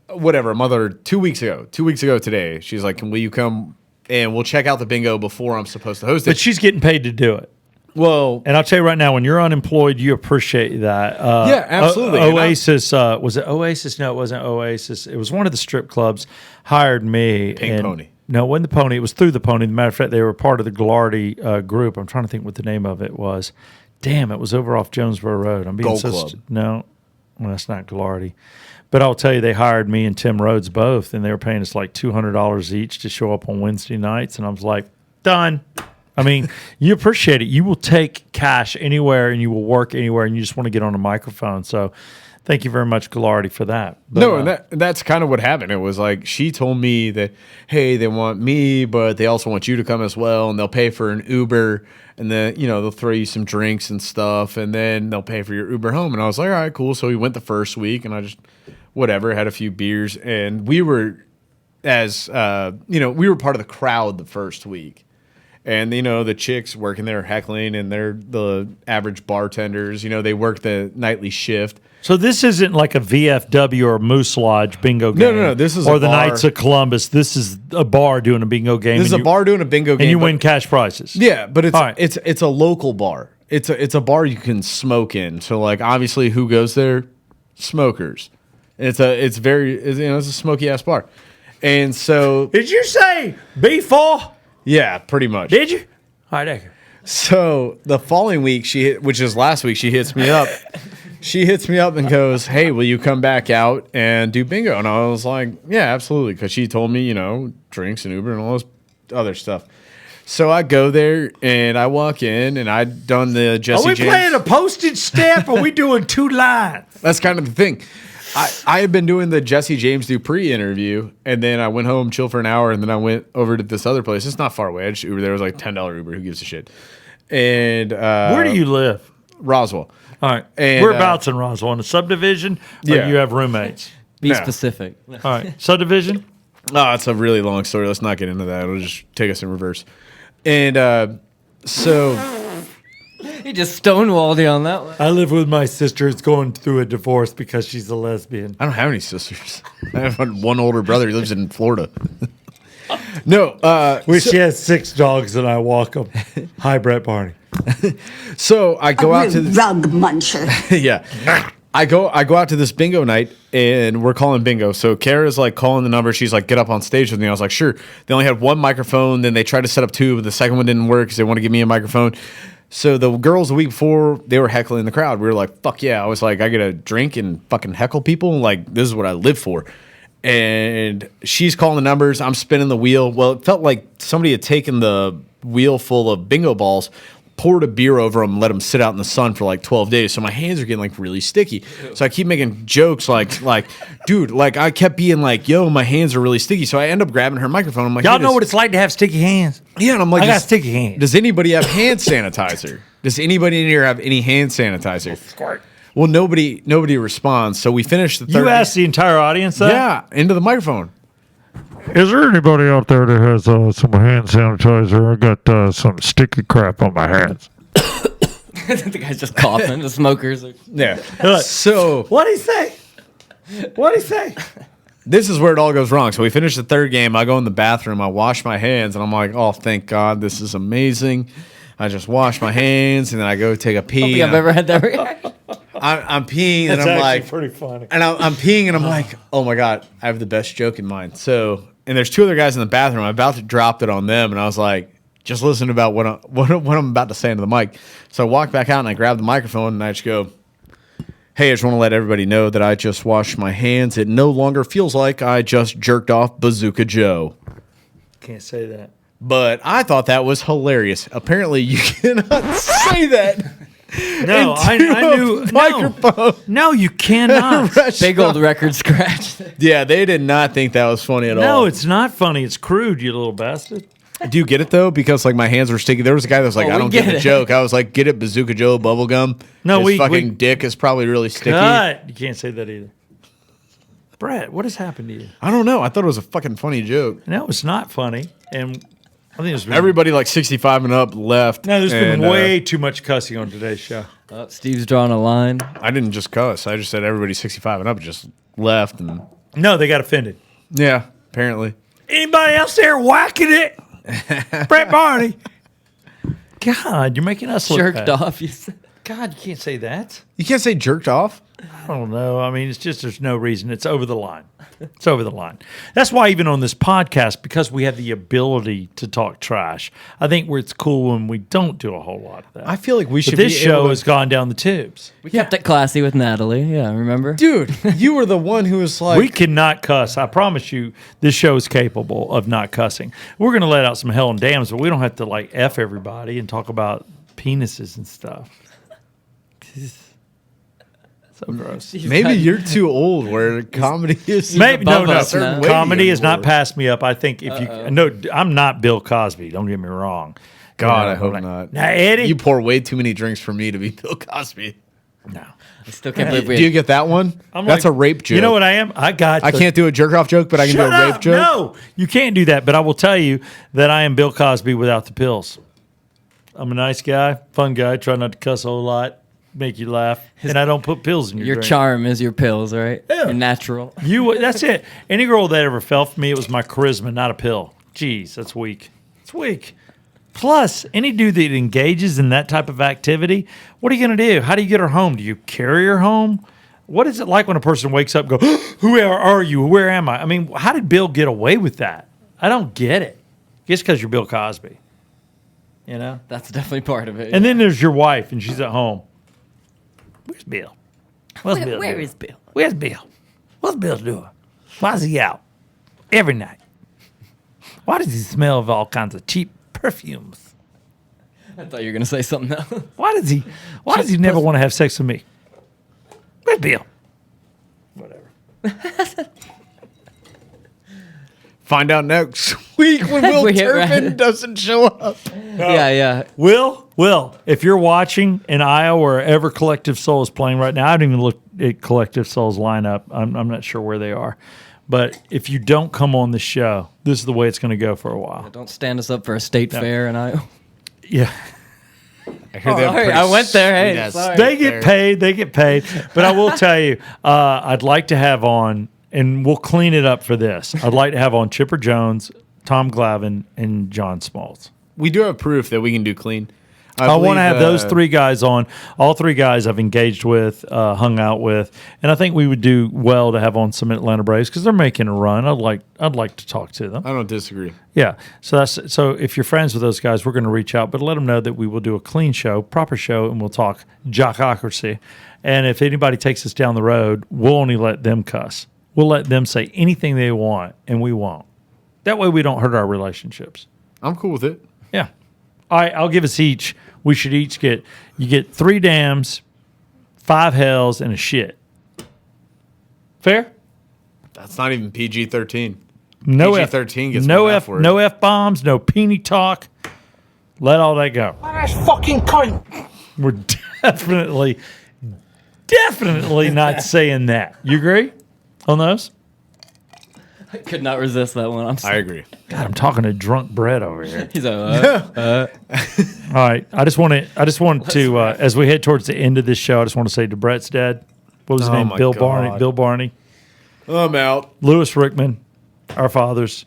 C: whatever, a month or 2 weeks ago. 2 weeks ago today, she's like, will you come and we'll check out the bingo before I'm supposed to host it.
A: But she's getting paid to do it.
C: Well,
A: And I'll tell you right now, when you're unemployed, you appreciate that.
C: Yeah, absolutely.
A: Oasis, was it Oasis? No, it wasn't Oasis. It was one of the strip clubs hired me.
C: Pink Pony.
A: No, it wasn't the Pony. It was through the Pony. As a matter of fact, they were part of the Glardy group. I'm trying to think what the name of it was. Damn, it was over off Jonesboro Road. I'm being
C: Gold
A: so
C: Club.
A: no, well, that's not Glardy. But I'll tell you, they hired me and Tim Rhodes both, and they were paying us like $200 each to show up on Wednesday nights. And I was like, done. I mean, you appreciate it. You will take cash anywhere and you will work anywhere and you just want to get on a microphone. So thank you very much, Glardy, for that. But,
C: no, and that's kind of what happened. It was like she told me that, hey, they want me, but they also want you to come as well, and they'll pay for an Uber, and then, they'll throw you some drinks and stuff, and then they'll pay for your Uber home. And I was like, all right, cool. So we went the first week, and I just, whatever, had a few beers, and we were, we were part of the crowd the first week. And, the chicks working there heckling, and they're the average bartenders. They work the nightly shift.
A: So this isn't like a VFW or a Moose Lodge bingo game.
C: No. This is
A: or
C: a
A: the
C: bar.
A: Knights of Columbus. This is a bar doing a bingo game.
C: This is a bar doing a bingo game.
A: and you
C: but-
A: win cash prizes.
C: Yeah, but it's
A: All right.
C: it's a local bar. It's a bar you can smoke in. So like obviously who goes there? Smokers. It's a smoky ass bar. And so
A: Did you say B4?
C: yeah, pretty much.
A: Did you? All right, there.
C: So the following week which is last week, she hits me up. She hits me up and goes, "Hey, will you come back out and do bingo?" And I was like, "Yeah, absolutely," because she told me, drinks and Uber and all this other stuff. So I go there and I walk in and I'd done the Jesse
A: Are we
C: James.
A: playing a postage stamp or are we doing 2 lines?
C: That's kind of the thing. I had been doing the Jesse James Dupree interview, and then I went home, chilled for an hour, and then I went over to this other place. It's not far away. I just Uber there. It was like $10 Uber. Who gives a shit? And
A: Where do you live?
C: Roswell.
A: All right.
C: And,
A: Whereabouts in Roswell? In a subdivision? Or
C: Yeah.
A: you have roommates?
B: Be
C: No.
B: specific.
A: All right. Subdivision?
C: Oh, it's a really long story. Let's not get into that. It'll just take us in reverse. And so
B: He just stonewalled you on that one.
A: I live with my sister. It's going through a divorce because she's a lesbian.
C: I don't have any sisters. I have one older brother. He lives in Florida. No,
A: She has 6 dogs and I walk them. Hi, Brett Barney.
C: so I go out to
H: rug muncher.
C: yeah. I go out to this bingo night and we're calling bingo. So Kara's like calling the number. She's like, get up on stage with me. I was like, sure. They only had one microphone. Then they tried to set up 2, but the second one didn't work because they want to give me a microphone. So the girls the week before, they were heckling the crowd. We were like, fuck yeah. I was like, I get a drink and fucking heckle people. Like, this is what I live for. And she's calling the numbers. I'm spinning the wheel. Well, it felt like somebody had taken the wheel full of bingo balls, poured a beer over them, let them sit out in the sun for like 12 days. So my hands are getting like really sticky. So I keep making jokes like, dude, like I kept being like, yo, my hands are really sticky. So I end up grabbing her microphone. I'm like,
A: Y'all
C: hey,
A: know what it's like to have sticky hands.
C: yeah, and I'm like,
A: I got sticky hands.
C: Does anybody have hand sanitizer? Does anybody in here have any hand sanitizer? Well, nobody responds. So we finished the third.
A: You asked the entire audience that?
C: Yeah, into the microphone.
I: Is there anybody out there that has some hand sanitizer? I got some sticky crap on my hands.
B: The guy's just coughing. The smokers. Are...
C: Yeah. So
A: What'd he say? What'd he say?
C: this is where it all goes wrong. So we finished the third game. I go in the bathroom. I wash my hands, and I'm like, oh, thank God, this is amazing. I just wash my hands, and then I go take a
B: I don't
C: pee.
B: think I've ever had that reaction.
C: I'm peeing, and
A: That's
C: I'm
A: actually
C: like,
A: pretty funny.
C: and I'm peeing, and I'm like, oh my God, I have the best joke in mind. So, and there's 2 other guys in the bathroom. I'm about to drop it on them, and I was like, just listen about what I'm about to say into the mic. So I walk back out, and I grab the microphone, and I just go, hey, I just want to let everybody know that I just washed my hands. It no longer feels like I just jerked off Bazooka Joe.
A: Can't say that.
C: But I thought that was hilarious. Apparently, you cannot say that.
A: No, I
C: into
A: knew.
C: a microphone.
A: No, you cannot.
B: Big old record scratch.
C: Yeah, they did not think that was funny at all.
A: No, it's not funny. It's crude, you little bastard.
C: Do you get it though? Because like my hands were sticky. There was a guy that was like,
B: Oh,
C: I
B: we
C: don't get
B: get
C: the
B: it.
C: joke. I was like, get it, Bazooka Joe bubblegum.
A: No,
C: His
A: we
C: fucking dick is probably really sticky.
A: Cut. You can't say that either. Brett, what has happened to you?
C: I don't know. I thought it was a fucking funny joke.
A: No, it's not funny. And I think it's been
C: Everybody like 65 and up left.
A: No, there's been
C: and,
A: way too much cussing on today's show.
B: Oh, Steve's drawing a line.
C: I didn't just cuss. I just said everybody 65 and up just left. And
A: No, they got offended.
C: yeah, apparently.
A: Anybody else there whacking it? Brett Barney. God, you're making us look
B: Jerked
A: bad.
B: off. You said.
A: God, you can't say that.
C: You can't say jerked off.
A: I don't know. I mean, it's just there's no reason. It's over the line. It's over the line. That's why even on this podcast, because we have the ability to talk trash, I think where it's cool when we don't do a whole lot of that.
C: I feel like we
A: But
C: should.
A: this
C: be
A: show
C: able to-
A: has gone down the tubes.
B: We kept it classy with Natalie. Yeah, remember?
C: Dude, you were the one who was like,
A: We cannot cuss. I promise you, this show is capable of not cussing. We're going to let out some hell and damns, but we don't have to like F everybody and talk about penises and stuff. So gross.
C: maybe you're too old where comedy is.
A: Maybe no,
B: above
A: no.
B: us now.
A: Comedy has not
C: anymore.
A: passed me up. I think if you no, I'm not Bill Cosby. Don't get me wrong.
C: God,
A: You know,
C: I hope
A: like,
C: not.
A: Now, Eddie,
C: You pour way too many drinks for me to be Bill Cosby.
A: no.
B: I still can't
C: Do
B: believe
C: you get that one?
A: I'm
C: That's
A: like,
C: a rape joke.
A: You know what I am? I
C: can't do a jerk off joke, but I can
A: Shut
C: do a rape
A: up.
C: joke.
A: No, you can't do that. But I will tell you that I am Bill Cosby without the pills. I'm a nice guy, fun guy, try not to cuss a whole lot, make you laugh, and I don't put pills in your
B: your
A: drink.
B: charm is your pills, right?
A: Yeah.
B: You're natural.
A: That's it. Any girl that ever fell for me, it was my charisma, not a pill. Jeez, that's weak. It's weak. Plus, any dude that engages in that type of activity, what are you going to do? How do you get her home? Do you carry her home? What is it like when a person wakes up and goes, who are you? Where am I? I mean, how did Bill get away with that? I don't get it. Just because you're Bill Cosby. You know?
B: That's definitely part of it.
A: And then there's your wife, and she's at home. Where's Bill? Where's Bill?
B: where
A: doing?
B: is Bill?
A: Where's Bill? What's Bill doing? Why's he out every night? Why does he smell of all kinds of cheap perfumes?
B: I thought you were gonna say something else.
A: Why does he never want to have sex with me? Where's Bill? Whatever.
C: Find out next week when Will
B: We hit
C: Turpin
B: right.
C: doesn't show up.
B: Yeah.
A: Will, if you're watching in Iowa or ever Collective Soul is playing right now, I haven't even looked at Collective Soul's lineup. I'm not sure where they are. But if you don't come on the show, this is the way it's going to go for a while.
B: Don't stand us up for a state fair, and I.
A: Yeah.
C: I hear they have
B: Sorry,
C: pretty
B: I went there. Hey,
C: sweet-ass
B: sorry.
A: They get paid. But I will tell you, I'd like to have on, and we'll clean it up for this. I'd like to have on Chipper Jones, Tom Glavine, and John Smalls.
C: We do have proof that we can do clean.
A: I want
C: believe,
A: to have those three guys on. All three guys I've engaged with, hung out with, and I think we would do well to have on some Atlanta Braves because they're making a run. I'd like to talk to them.
C: I don't disagree.
A: Yeah. So if you're friends with those guys, we're going to reach out, but let them know that we will do a clean show, proper show, and we'll talk jockocracy. And if anybody takes us down the road, we'll only let them cuss. We'll let them say anything they want, and we won't. That way we don't hurt our relationships.
C: I'm cool with it.
A: Yeah. All right, I'll give us each. We should each get 3 dams, 5 hells, and a shit. Fair?
C: That's not even PG-13.
A: No
C: PG-13 gets
A: no
C: one
A: F,
C: F word.
A: no F bombs, no peenie talk. Let all that go.
F: That's fucking cunt.
A: We're definitely not saying that. You agree on those?
B: I could not resist that one. I'm
C: I
B: sorry.
C: agree.
A: God, I'm talking to drunk Brett over here.
B: He's like,
A: All right, I just want to as we head towards the end of this show, I just want to say to Brett's dad, what was his
C: Oh
A: name?
C: my
A: Bill
C: God.
A: Barney.
C: I'm out.
A: Lewis Rickman, our fathers.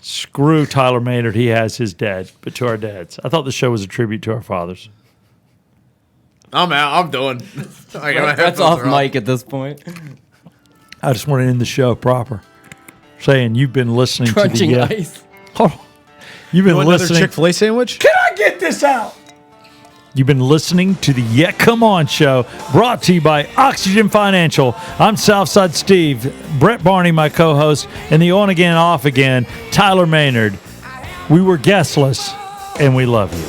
A: Screw Tyler Maynard. He has his dad, but to our dads. I thought the show was a tribute to our fathers.
C: I'm out. I'm done.
B: Brett's off mic at this point.
A: I just want to end the show proper, saying you've been listening
B: Crunching
A: to the
B: ice.
A: Hold on. You've been
C: Another
A: listening.
C: Chick-fil-A sandwich?
A: Can I get this out? You've been listening to the Yeah Come On Show, brought to you by Oxygen Financial. I'm Southside Steve, Brett Barney, my co-host, and the on again, off again, Tyler Maynard. We were guestless, and we love you.